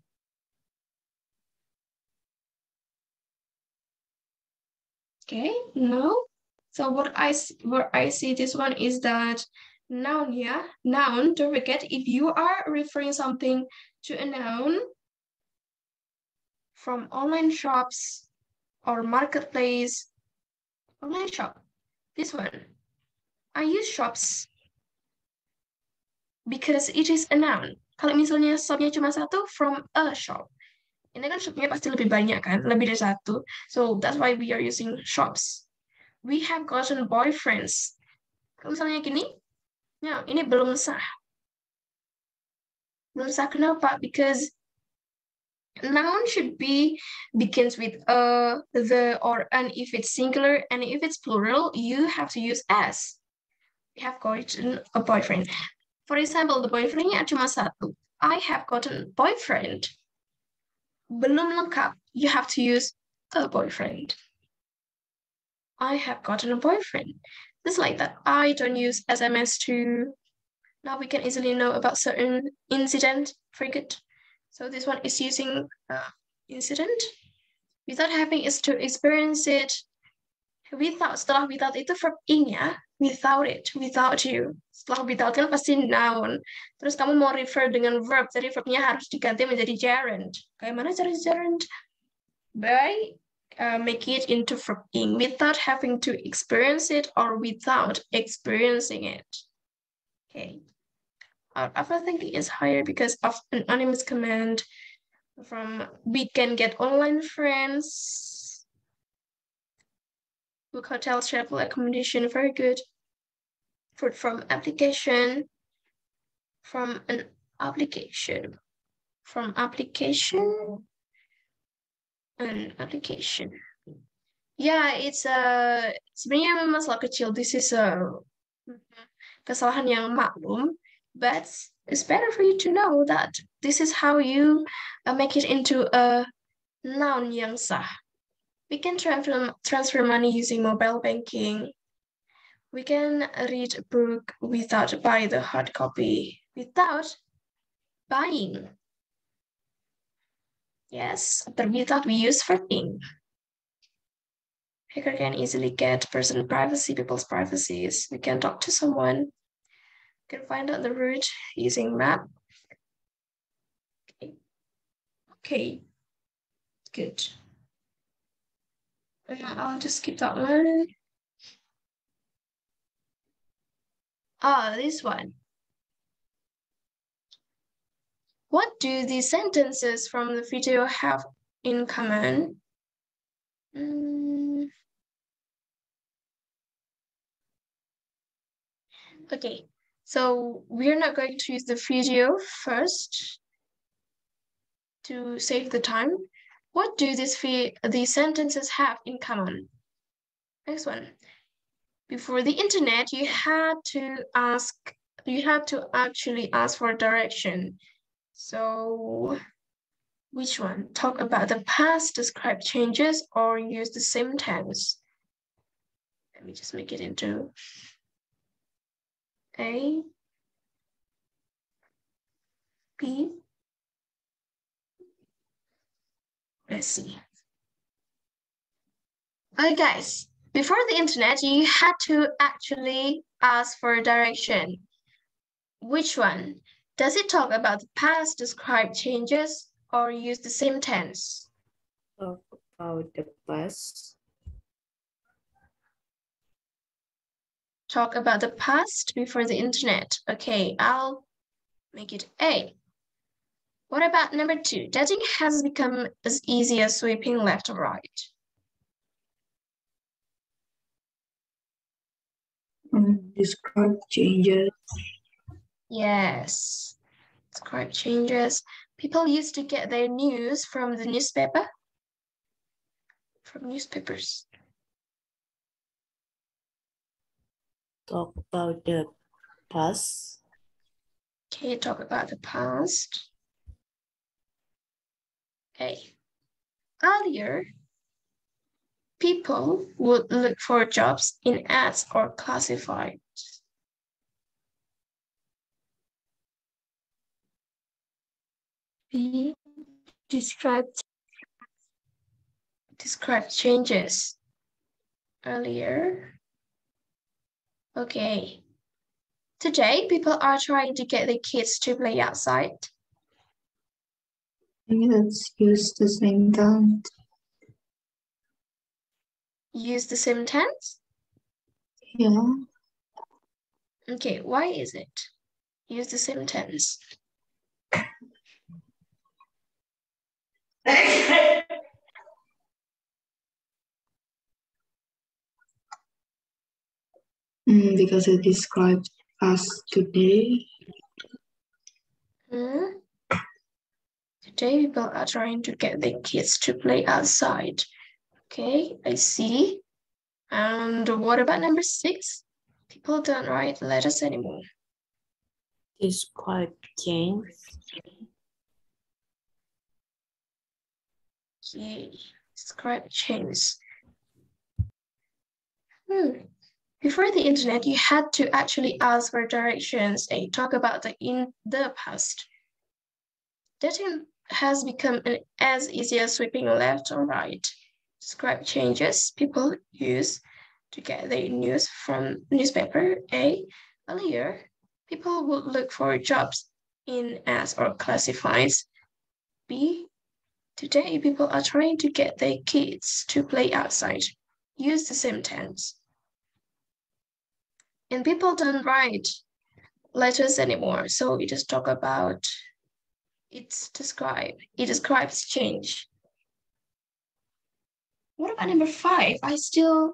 Speaker 1: Okay, no. So where I see this one is that noun, yeah? Noun, don't forget, if you are referring something to a noun from online shops or marketplace, online shop, this one, I use shops because it is a noun. Kalau misalnya shopnya cuma satu, from a shop. Ini kan shopnya pasti lebih banyak kan, lebih dari satu. So that's why we are using shops. We have gotten boyfriends. Kalau misalnya gini, ya ini belum sah. Belum sah kenapa? Because noun should be begins with a, the, or an if it's singular, and if it's plural, you have to use as. We have gotten a boyfriend. For example, the boyfriendnya cuma satu. I have gotten boyfriend. Belum lengkap, you have to use a boyfriend. I have gotten a boyfriend. Just like that. I don't use SMS to. Now we can easily know about certain incident. Very good. So this one is using incident without having is to experience it. Without, setelah without itu verb ing-nya, without it, without you. Setelah without kan pasti noun. Terus kamu mau refer dengan verb, jadi verbnya harus diganti menjadi gerund. Kayak mana cara gerund? By make it into verb ing without having to experience it or without experiencing it. Okay. Our overthinking is higher because of an anonymous command from we can get online friends. Book, hotels, travel, accommodation, very good. Fruit from application, from an application, from application, an application. Yeah, it's sebenarnya masalah kecil. This is a kesalahan yang maklum, but it's better for you to know that this is how you make it into a noun yang sah. We can transfer money using mobile banking. We can read a book without buying the hard copy. Without buying. Yes, but without we use verb ing. Hacker can easily get personal privacy, people's privacies. We can talk to someone. We can find out the route using map. Okay. Good. I'll just skip that one. This one. What do these sentences from the video have in common? Okay, so we're not going to use the video first to save the time. What do these sentences have in common? Next one. Before the internet, you had to actually ask for direction. So which one? Talk about the past, describe changes, or use the same tense? Let me just make it into A, B. Let's see. Okay, guys, before the internet, you had to actually ask for direction. Which one? Does it talk about the past, describe changes, or use the same tense?
Speaker 3: Talk about the past.
Speaker 1: Talk about the past before the internet. Okay, I'll make it A. What about number 2? Dating has become as easy as sweeping left or right.
Speaker 4: Describe changes.
Speaker 1: Yes, describe changes. People used to get their news from the newspaper, from newspapers.
Speaker 3: Talk about the past.
Speaker 1: Okay, talk about the past. Okay. Earlier, people would look for jobs in ads or classifieds. B, describe changes. earlier. Okay. Today, people are trying to get their kids to play outside.
Speaker 4: Let's use the same tense.
Speaker 1: Use the same tense?
Speaker 4: Yeah.
Speaker 1: Okay, why is it? Use the same tense.
Speaker 4: Because it describes us today.
Speaker 1: Today, people are trying to get their kids to play outside. Okay, I see. And what about number 6? People don't write letters anymore.
Speaker 3: Describe change.
Speaker 1: Okay, describe change. Before the internet, you had to actually ask for directions and talk about in the past. Dating has become as easy as sweeping left or right. Describe changes people use to get their news from newspaper. Earlier, people would look for jobs in ads or classifieds. B, today people are trying to get their kids to play outside. Use the same tense. And people don't write letters anymore, so we just talk about it describes change. What about number 5? I'm still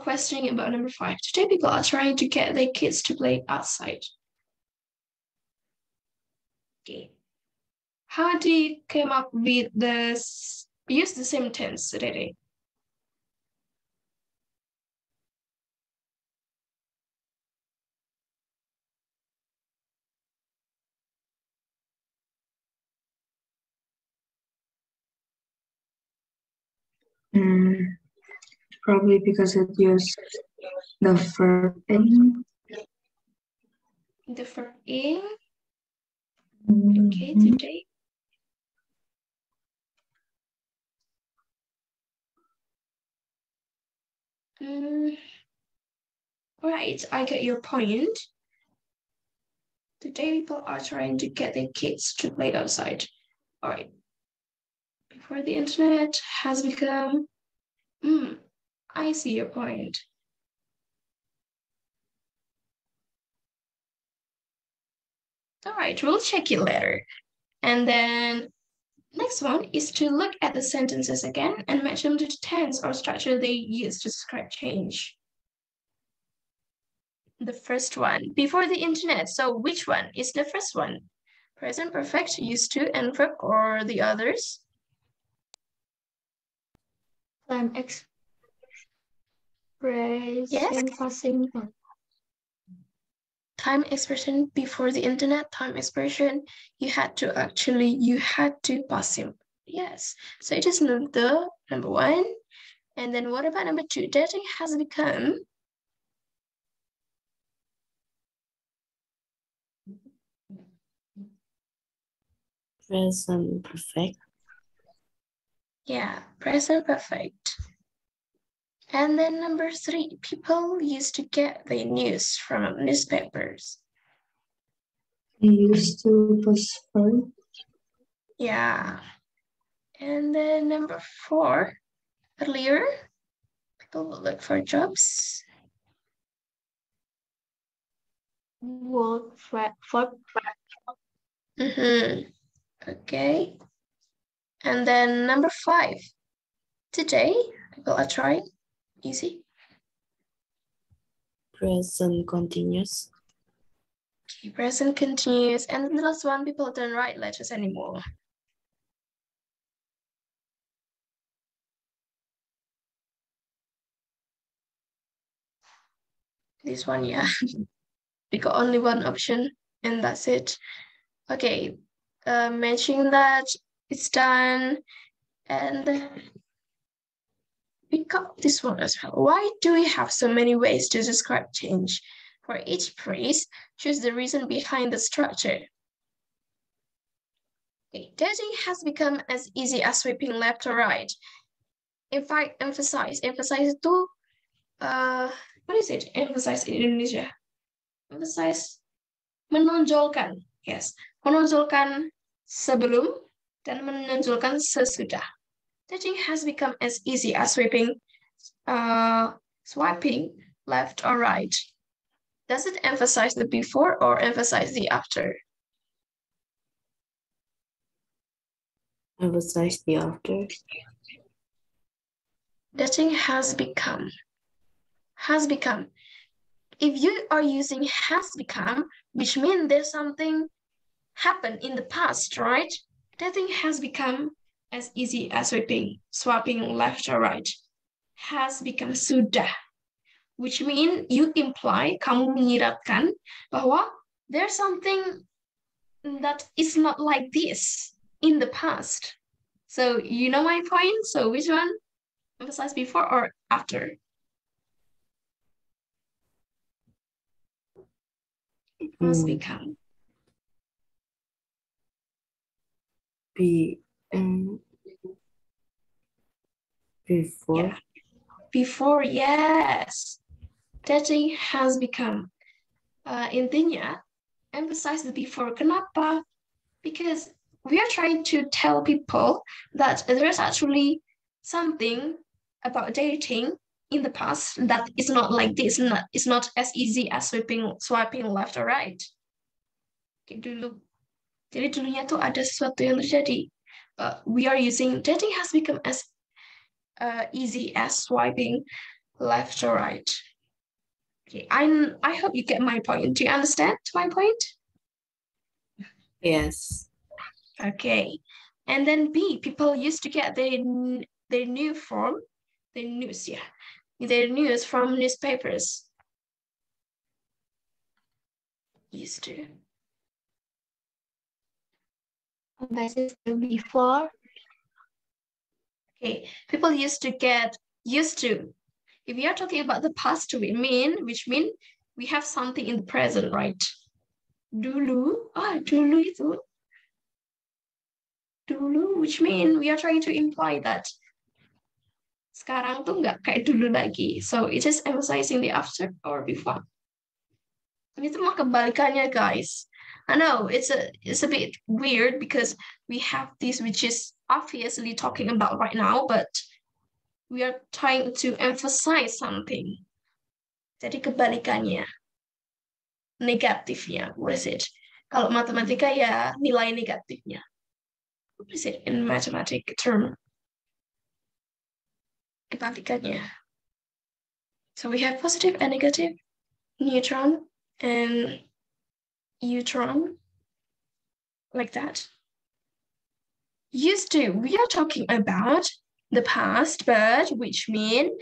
Speaker 1: questioning about number 5. Today people are trying to get their kids to play outside. Okay. How do you come up with this? Use the same tense today.
Speaker 4: Probably because it used the verb in.
Speaker 1: The verb in. Okay, today. Right, I get your point. Today people are trying to get their kids to play outside. All right. Before the internet has become, I see your point. All right, we'll check it later. And then next one is to look at the sentences again and match them to the tense or structure they use to describe change. The first one, before the internet. So which one is the first one? Present perfect, used to, and verb, or the others?
Speaker 2: Time expression,
Speaker 1: yes.
Speaker 2: Passing.
Speaker 1: Time expression before the internet, time expression, you had to pass him. Yes, so it is the number 1. And then what about number 2? Dating has become
Speaker 3: Present perfect.
Speaker 1: Yeah, present perfect. And then number 3, people used to get their news from newspapers.
Speaker 4: They used to post verb.
Speaker 1: Yeah. And then number 4, earlier, people would look for jobs.
Speaker 2: Work for.
Speaker 1: Okay. And then number 5, today, people are trying. Easy.
Speaker 3: Present continuous.
Speaker 1: Okay, present continuous. And the last one, people don't write letters anymore. This one, yeah. We got only one option and that's it. Okay, mentioning that it's done. And we got this one as well. Why do we have so many ways to describe change? For each phrase, choose the reason behind the structure. Okay, dating has become as easy as sweeping left or right. if I emphasize itu, what is it? Emphasize in Indonesia. Emphasize, menonjolkan. Yes, menonjolkan sebelum dan menonjolkan sesudah. Touching has become as easy as swiping left or right. Does it emphasize the before or emphasize the after?
Speaker 3: Emphasize the after.
Speaker 1: Touching has become. If you are using has become, which means there's something happened in the past, right? Dating has become as easy as swapping left or right. Has become sudah, which means you imply, kamu menyiratkan bahwa there's something that is not like this in the past. So you know my point? So which one? Emphasize before or after? Has become.
Speaker 3: Before.
Speaker 1: Yeah. Before, yes. Dating has become. Intinya, emphasize the before. Kenapa? Because we are trying to tell people that there's actually something about dating in the past that is not like this. It's not as easy as swiping left or right. Dulu. Jadi dulunya tuh ada sesuatu yang terjadi. We are using dating has become as easy as swiping left or right. Okay, I hope you get my point. Do you understand my point?
Speaker 3: Yes.
Speaker 1: Okay, and then B, people used to get their news from newspapers. Used to.
Speaker 2: Before.
Speaker 1: Okay, people used to get used to. If we are talking about the past, which mean we have something in the present, right? Dulu itu. Dulu, which mean we are trying to imply that sekarang tuh nggak kayak dulu lagi. So it is emphasizing the after or before. Itu mah kebalikannya, guys. I know it's a bit weird because we have this which is obviously talking about right now, but we are trying to emphasize something. Jadi kebalikannya. Negatifnya, what is it? Kalau matematika ya nilai negatifnya. What is it in mathematics term? Kebalikannya. So we have positive and negative, neutron and neutron, like that. Used to, we are talking about the past, but which mean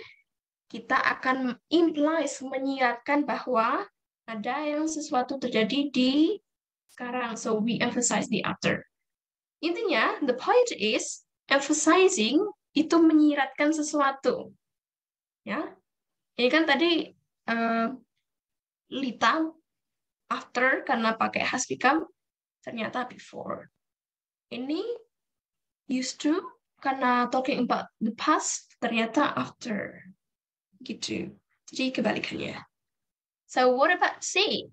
Speaker 1: kita akan implies, menyiratkan bahwa ada yang sesuatu terjadi di sekarang. So we emphasize the after. Intinya, the point is emphasizing itu menyiratkan sesuatu. Ya, ini kan tadi Lita after karena pakai has become, ternyata before. Ini used to karena talking about the past, ternyata after. Gitu. Jadi kebalikannya. So what about C?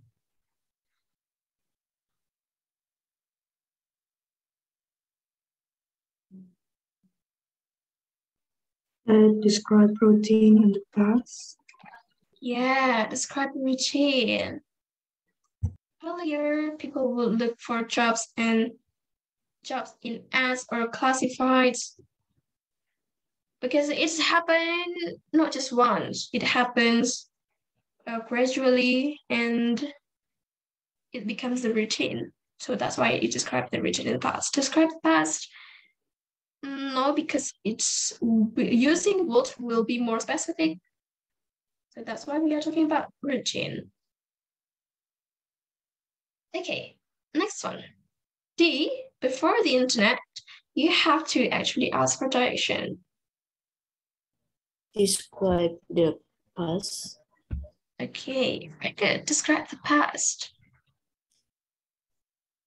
Speaker 4: Describe routine in the past.
Speaker 1: Yeah, describe routine. Earlier, people would look for jobs in ads or classifieds because it's happened not just once. It happens gradually and it becomes the routine. So that's why it described the routine in the past. Describe the past. No, because it's using what will be more specific. So that's why we are talking about routine. Okay, next one. D, before the internet, you have to actually ask for direction.
Speaker 3: Describe the past.
Speaker 1: Okay, very good. Describe the past.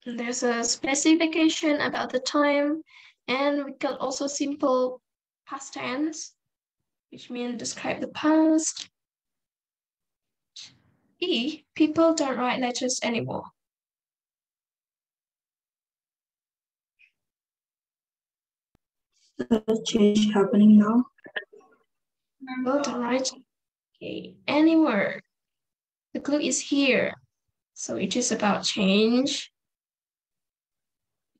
Speaker 1: There's a specification about the time, and we can also simple past tense. which means describe the past. E, people don't write letters anymore.
Speaker 4: The change happening now.
Speaker 1: People don't write anymore. The clue is here. So it is about change.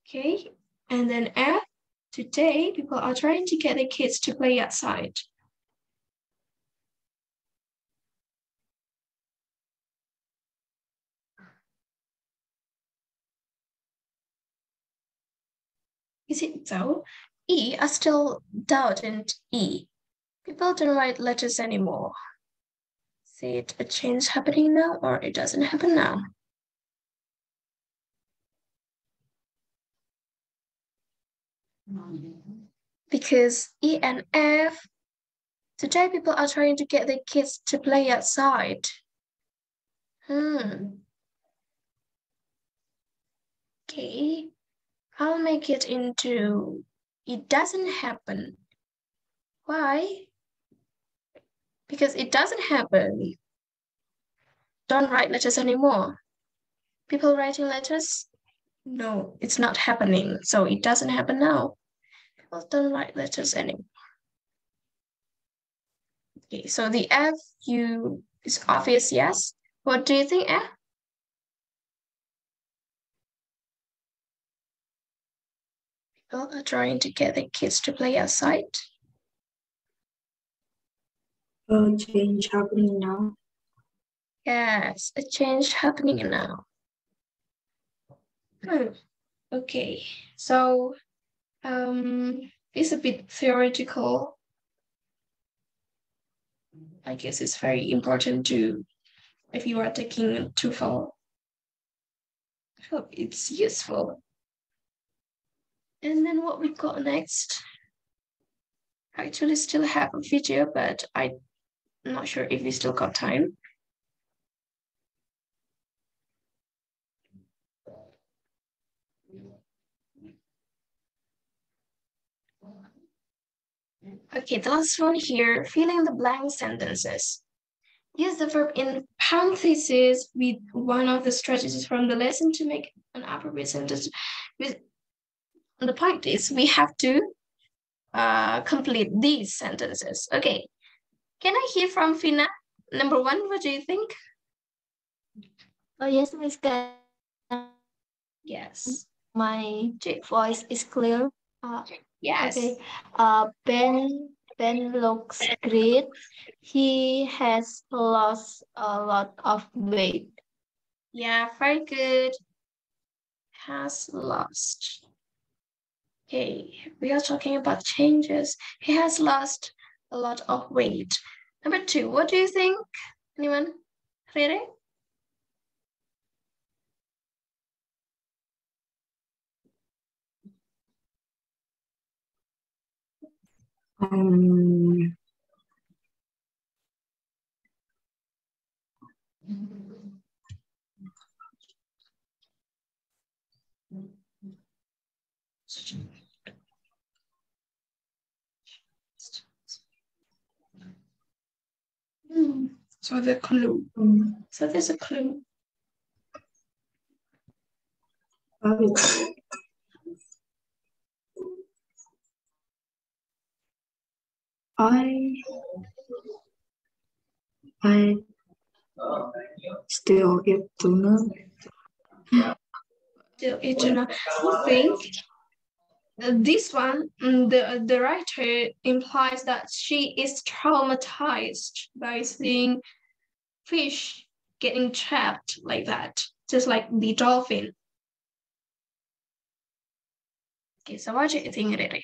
Speaker 1: Okay, and then F, today people are trying to get the kids to play outside. Is it though? E, I still doubt in E. People don't write letters anymore. Is it a change happening now or it doesn't happen now? Because E and F, today people are trying to get the kids to play outside. Okay, I'll make it into it doesn't happen. Why? Because it doesn't happen. Don't write letters anymore. People writing letters? No, it's not happening. So it doesn't happen now. People don't write letters anymore. Okay, so the F is obvious, yes. What do you think, F? People are trying to get the kids to play outside.
Speaker 4: A change happening now.
Speaker 1: Yes, a change happening now. Okay, so it's a bit theoretical. I guess it's very important to, if you are taking TOEFL, I hope it's useful. And then what we got next, I actually still have a video, but I'm not sure if we still got time. Okay, the last one here, fill in the blank sentences. Use the verb in parentheses with one of the strategies from the lesson to make an appropriate sentence. The point is, we have to complete these sentences. Okay, can I hear from Fina? Number one, what do you think?
Speaker 2: Oh, yes, Miss.
Speaker 1: Yes.
Speaker 2: My voice is clear.
Speaker 1: Yes.
Speaker 2: Okay. Ben looks great. He has lost a lot of weight.
Speaker 1: Yeah, very good. Has lost. Okay, we are talking about changes. He has lost a lot of weight. Number two, what do you think? Anyone? Rere? So the clue. So there's a clue.
Speaker 4: I still get to know.
Speaker 1: I think this one, the writer implies that she is traumatized by seeing fish getting trapped like that, just like the dolphin. Okay, so what do you think, Rere?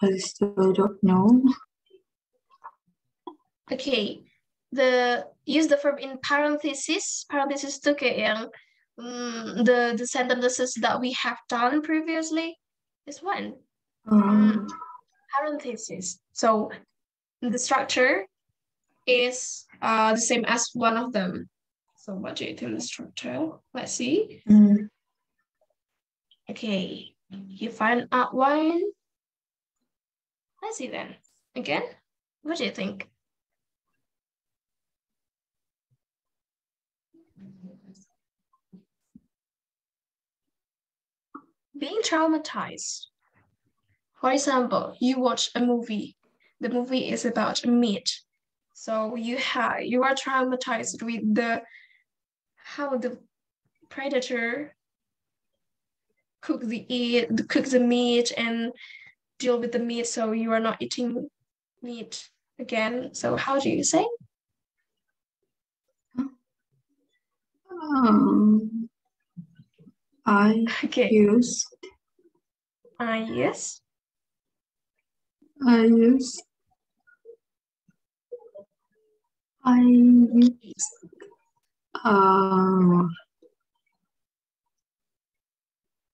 Speaker 4: I still don't know.
Speaker 1: Okay, use the verb in parentheses. Parentheses itu kayak yang the sentences that we have done previously. This one. Parentheses. So the structure is the same as one of them. So what do you think the structure? Let's see. Okay. You find out why? Let's see then. Again, what do you think? Being traumatized. For example, you watch a movie. The movie is about meat. So you are traumatized with how the predator cook the meat and deal with the meat, so you are not eating meat again. So how do you say?
Speaker 4: I
Speaker 1: Okay.
Speaker 4: used
Speaker 1: Yes.
Speaker 4: I used I used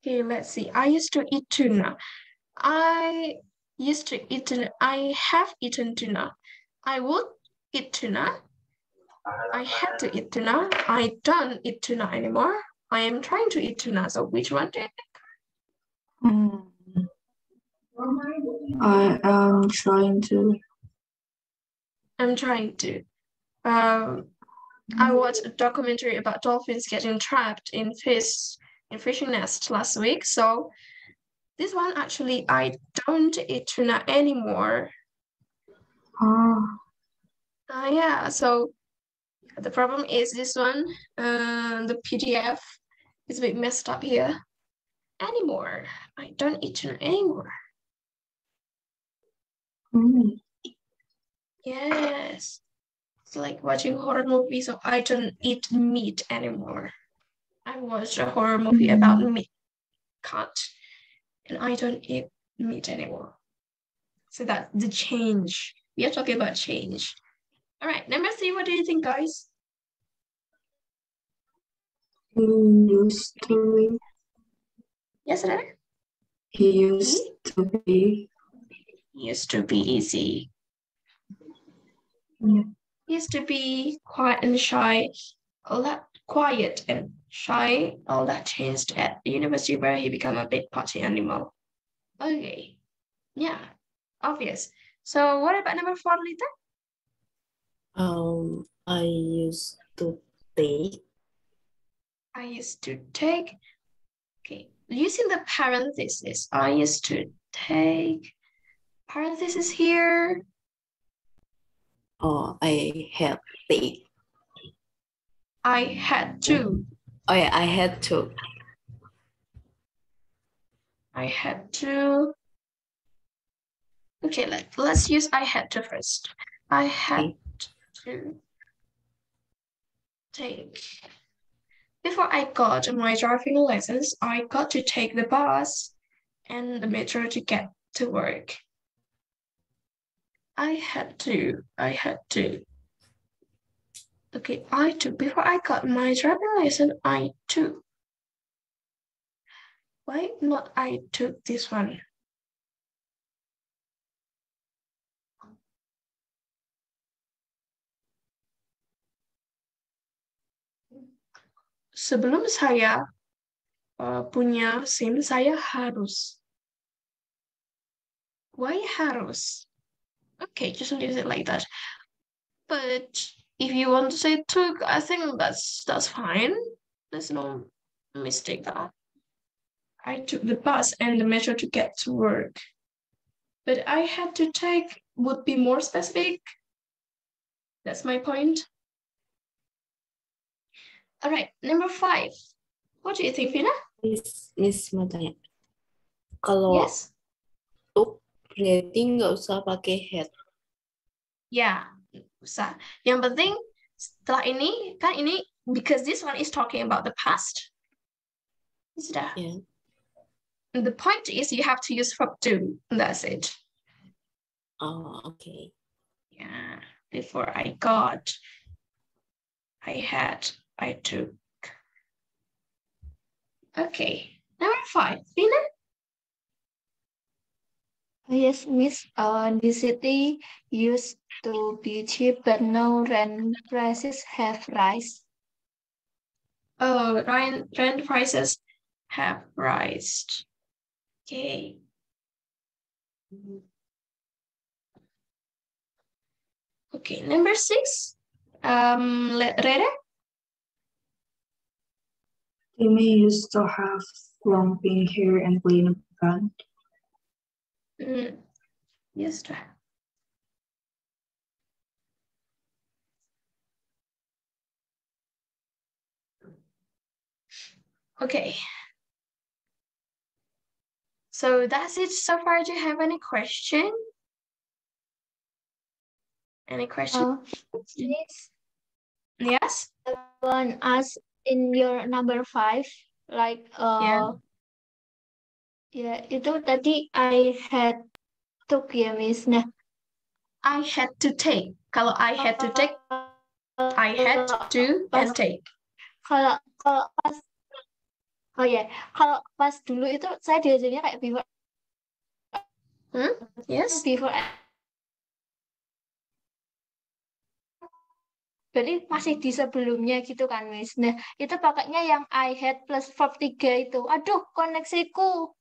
Speaker 1: Okay, let's see. I used to eat tuna. I have eaten tuna. I would eat tuna. I had to eat tuna. I don't eat tuna anymore. I am trying to eat tuna. So which one do you think?
Speaker 4: I am trying to.
Speaker 1: I'm trying to. I watched a documentary about dolphins getting trapped in fishing nest last week. So this one actually, I don't eat tuna anymore. Yeah, so the problem is this one, the PDF is a bit messed up here. Anymore. I don't eat tuna anymore. Yes. It's like watching horror movies, so I don't eat meat anymore. I watched a horror movie about meat cut, and I don't eat meat anymore. So that's the change. We are talking about change. All right, number 3, what do you think, guys?
Speaker 4: Used to be.
Speaker 1: Yes, sir?
Speaker 4: He used to be.
Speaker 1: Used to be easy.
Speaker 4: Yeah.
Speaker 1: Used to be quiet and shy. All that quiet and shy, all that changed at the university where he became a big party animal. Okay. Yeah, obvious. So what about number 4, Lita?
Speaker 3: I used to take.
Speaker 1: I used to take. Okay, using the parenthesis, I used to take. Parenthesis here.
Speaker 3: Oh, I had take.
Speaker 1: I had to.
Speaker 3: Oh yeah, I had to.
Speaker 1: I had to. Okay, let's use I had to first. I had to take. Before I got my driving license, I got to take the bus and the metro to get to work. I had to. Okay, I took. Before I got my driving license, I took. Why not I took this one? Sebelum saya punya SIM, saya harus. Why harus? Okay, just use it like that. But if you want to say took, I think that's fine. There's no mistake there. I took the bus and the metro to get to work. But I had to take would be more specific. That's my point. All right, number 5. What do you think, Vina?
Speaker 3: Miss mau tanya. Kalau
Speaker 1: Yes.
Speaker 3: took berarti nggak usah pakai had.
Speaker 1: Ya, usah. Yang penting setelah ini, kan ini, because this one is talking about the past. Sudah.
Speaker 3: Yeah.
Speaker 1: The point is you have to use verb to. That's it.
Speaker 3: Oh, okay.
Speaker 1: Yeah. Before I got, I had, I took. Okay. Number 5. Vina?
Speaker 2: Yes, Miss. The city used to be cheap, but now rent prices have risen.
Speaker 1: Oh, rent prices have risen. Okay. Okay, number 6. Rere?
Speaker 4: Timmy used to have long pink hair and play in a band.
Speaker 1: Yes, to have. Okay. So that's it so far. Do you have any question? Any question?
Speaker 2: Yes.
Speaker 1: Yes?
Speaker 2: I want us in your number 5, like
Speaker 1: Yeah.
Speaker 2: ya itu tadi I had took ya Miss. Nah,
Speaker 1: I had to take. Kalau I had to take, I had to
Speaker 2: pas
Speaker 1: and take.
Speaker 2: kalau kalau pas oh ya kalau pas dulu itu saya diajarnya kayak before
Speaker 1: Yes.
Speaker 2: before berarti masih di sebelumnya gitu kan Miss. Nah itu pakainya yang I had plus verb 3 itu. Aduh koneksiku.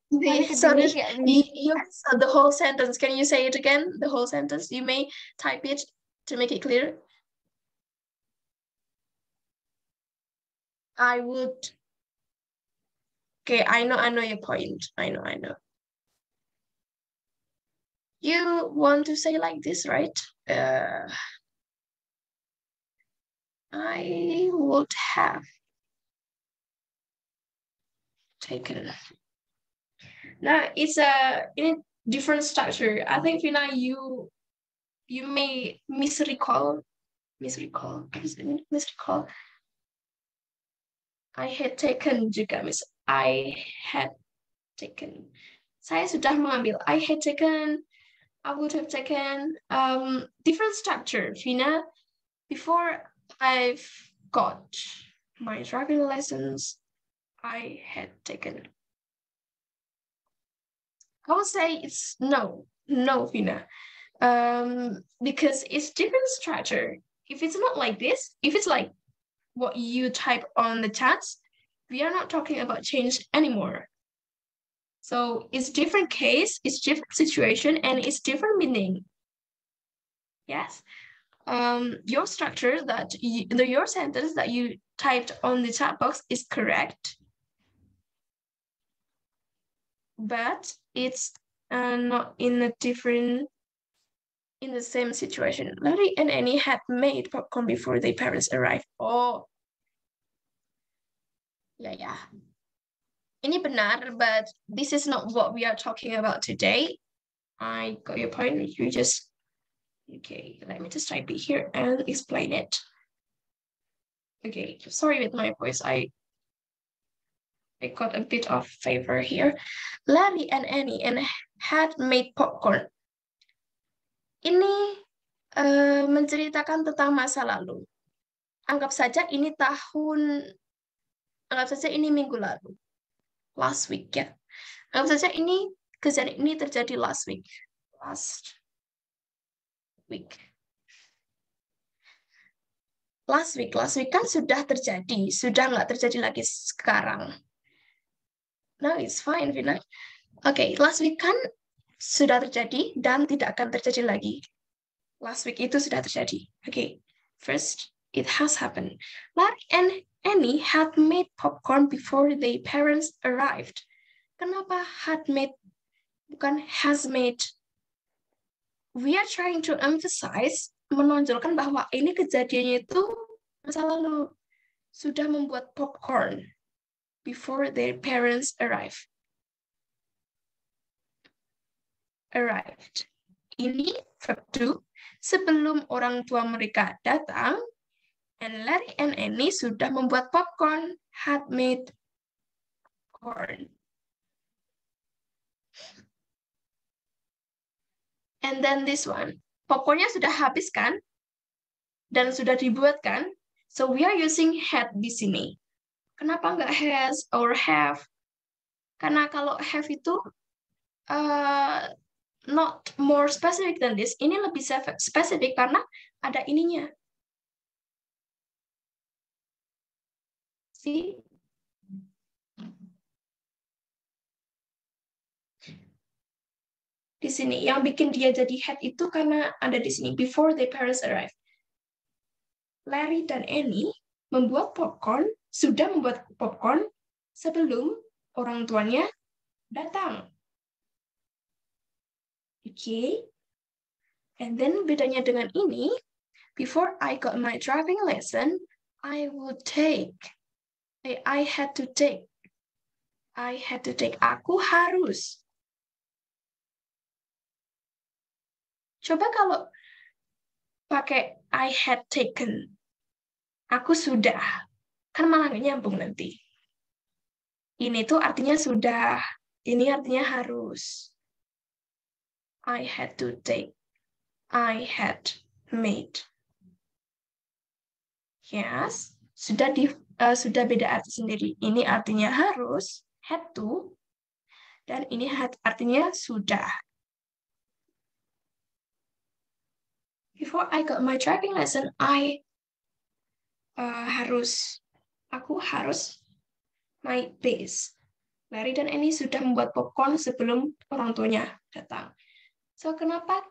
Speaker 2: Masih
Speaker 1: Sorry,
Speaker 2: kedengar nggak Miss?
Speaker 1: you said the whole sentence. Can you say it again? The whole sentence. You may type it to make it clear. I would. Okay, I know your point. I know. You want to say like this, right? I would have taken. Now it's in a different structure. I think Vina, you may misrecall. I had taken juga, Miss. I had taken. Saya sudah mengambil. I had taken. I would have taken. Different structure, Vina. Before I've got my driving lessons, I had taken. I would say it's no, Vina. Because it's different structure. If it's not like this, if it's like what you type on the chats, we are not talking about change anymore. So it's different case, it's different situation, and it's different meaning. Yes. Your structure your sentence that you typed on the chat box is correct, but it's not in the same situation. Larry and Annie had made popcorn before their parents arrived. Oh, yeah. Ini benar, but this is not what we are talking about today. I got your point. You just okay. Let me just type it here and explain it. Okay, sorry with my voice. I got a bit of fever here. Larry and Annie had made popcorn. Ini menceritakan tentang masa lalu. Anggap saja ini minggu lalu. Last week ya. Anggap saja kejadian ini terjadi last week. Last week kan sudah terjadi, sudah nggak terjadi lagi sekarang. Now it's fine, Vina. Okay, last week kan sudah terjadi dan tidak akan terjadi lagi. Last week itu sudah terjadi. Okay, first, it has happened. Larry and Annie had made popcorn before their parents arrived. Kenapa had made, bukan has made? We are trying to emphasize, menonjolkan bahwa ini kejadiannya itu masa lalu. Sudah membuat popcorn before their parents arrived. Ini verb to, sebelum orang tua mereka datang, and Larry and Annie sudah membuat popcorn, had made popcorn. And then this one, popcornnya sudah habis kan? Dan sudah dibuat kan? So we are using had di sini. Kenapa nggak has or have? Karena kalau have itu not more specific than this. Ini lebih spesifik karena ada ininya. See? di sini. Yang bikin dia jadi had itu karena ada di sini. Before their parents arrive. Larry dan Annie sudah membuat popcorn sebelum orang tuanya datang. Okay. And then bedanya dengan ini, before I got my driving lesson, I had to take. Aku harus. Coba kalau pakai I had taken. Aku sudah. Kan malah nggak nyambung nanti. Ini tuh artinya sudah. Ini artinya harus. I had to take. I had made. Yes. Sudah beda arti sendiri. Ini artinya harus. Had to. Dan ini artinya sudah. Before I got my driving lesson, aku harus naik bus. Larry dan Annie sudah membuat popcorn sebelum orang tuanya datang. So, kenapa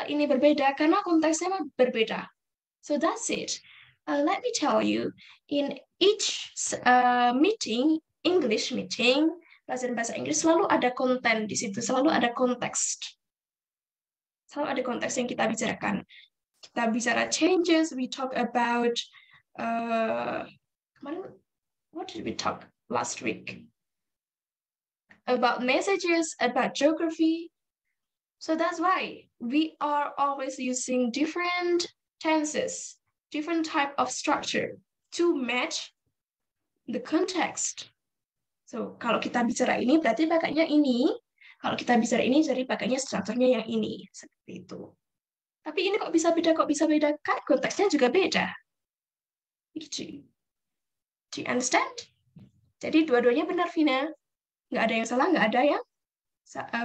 Speaker 1: ini berbeda? Karena konteksnya berbeda. So, that's it. Let me tell you, in each meeting, English meeting, pelajaran bahasa Inggris, selalu ada konten di situ, selalu ada konteks. Selalu ada konteks yang kita bicarakan. Kita bicara changes, we talk about, what did we talk last week? About messages, about geography. So that's why we are always using different tenses, different type of structure to match the context. So, kalau kita bicara ini, berarti pakainya ini. Kalau kita bicara ini, jadi pakainya strukturnya yang ini. Seperti itu. Tapi ini kok bisa beda? Kan konteksnya juga beda. Gitu. Do you understand? Jadi dua-duanya benar, Vina. Nggak ada yang salah, nggak ada yang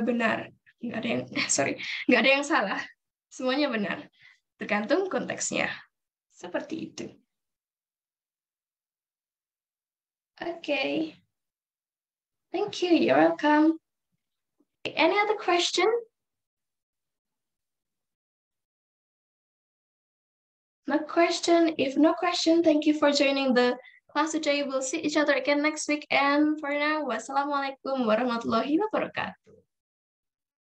Speaker 1: benar. Nggak ada yang salah. Semuanya benar. Tergantung konteksnya. Seperti itu. Okay. Thank you. You're welcome. Any other question? No question. If no question, thank you for joining the class today. We'll see each other again next week. And for now, wassalamualaikum warahmatullahi wabarakatuh.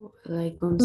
Speaker 3: Waalaikumsalam.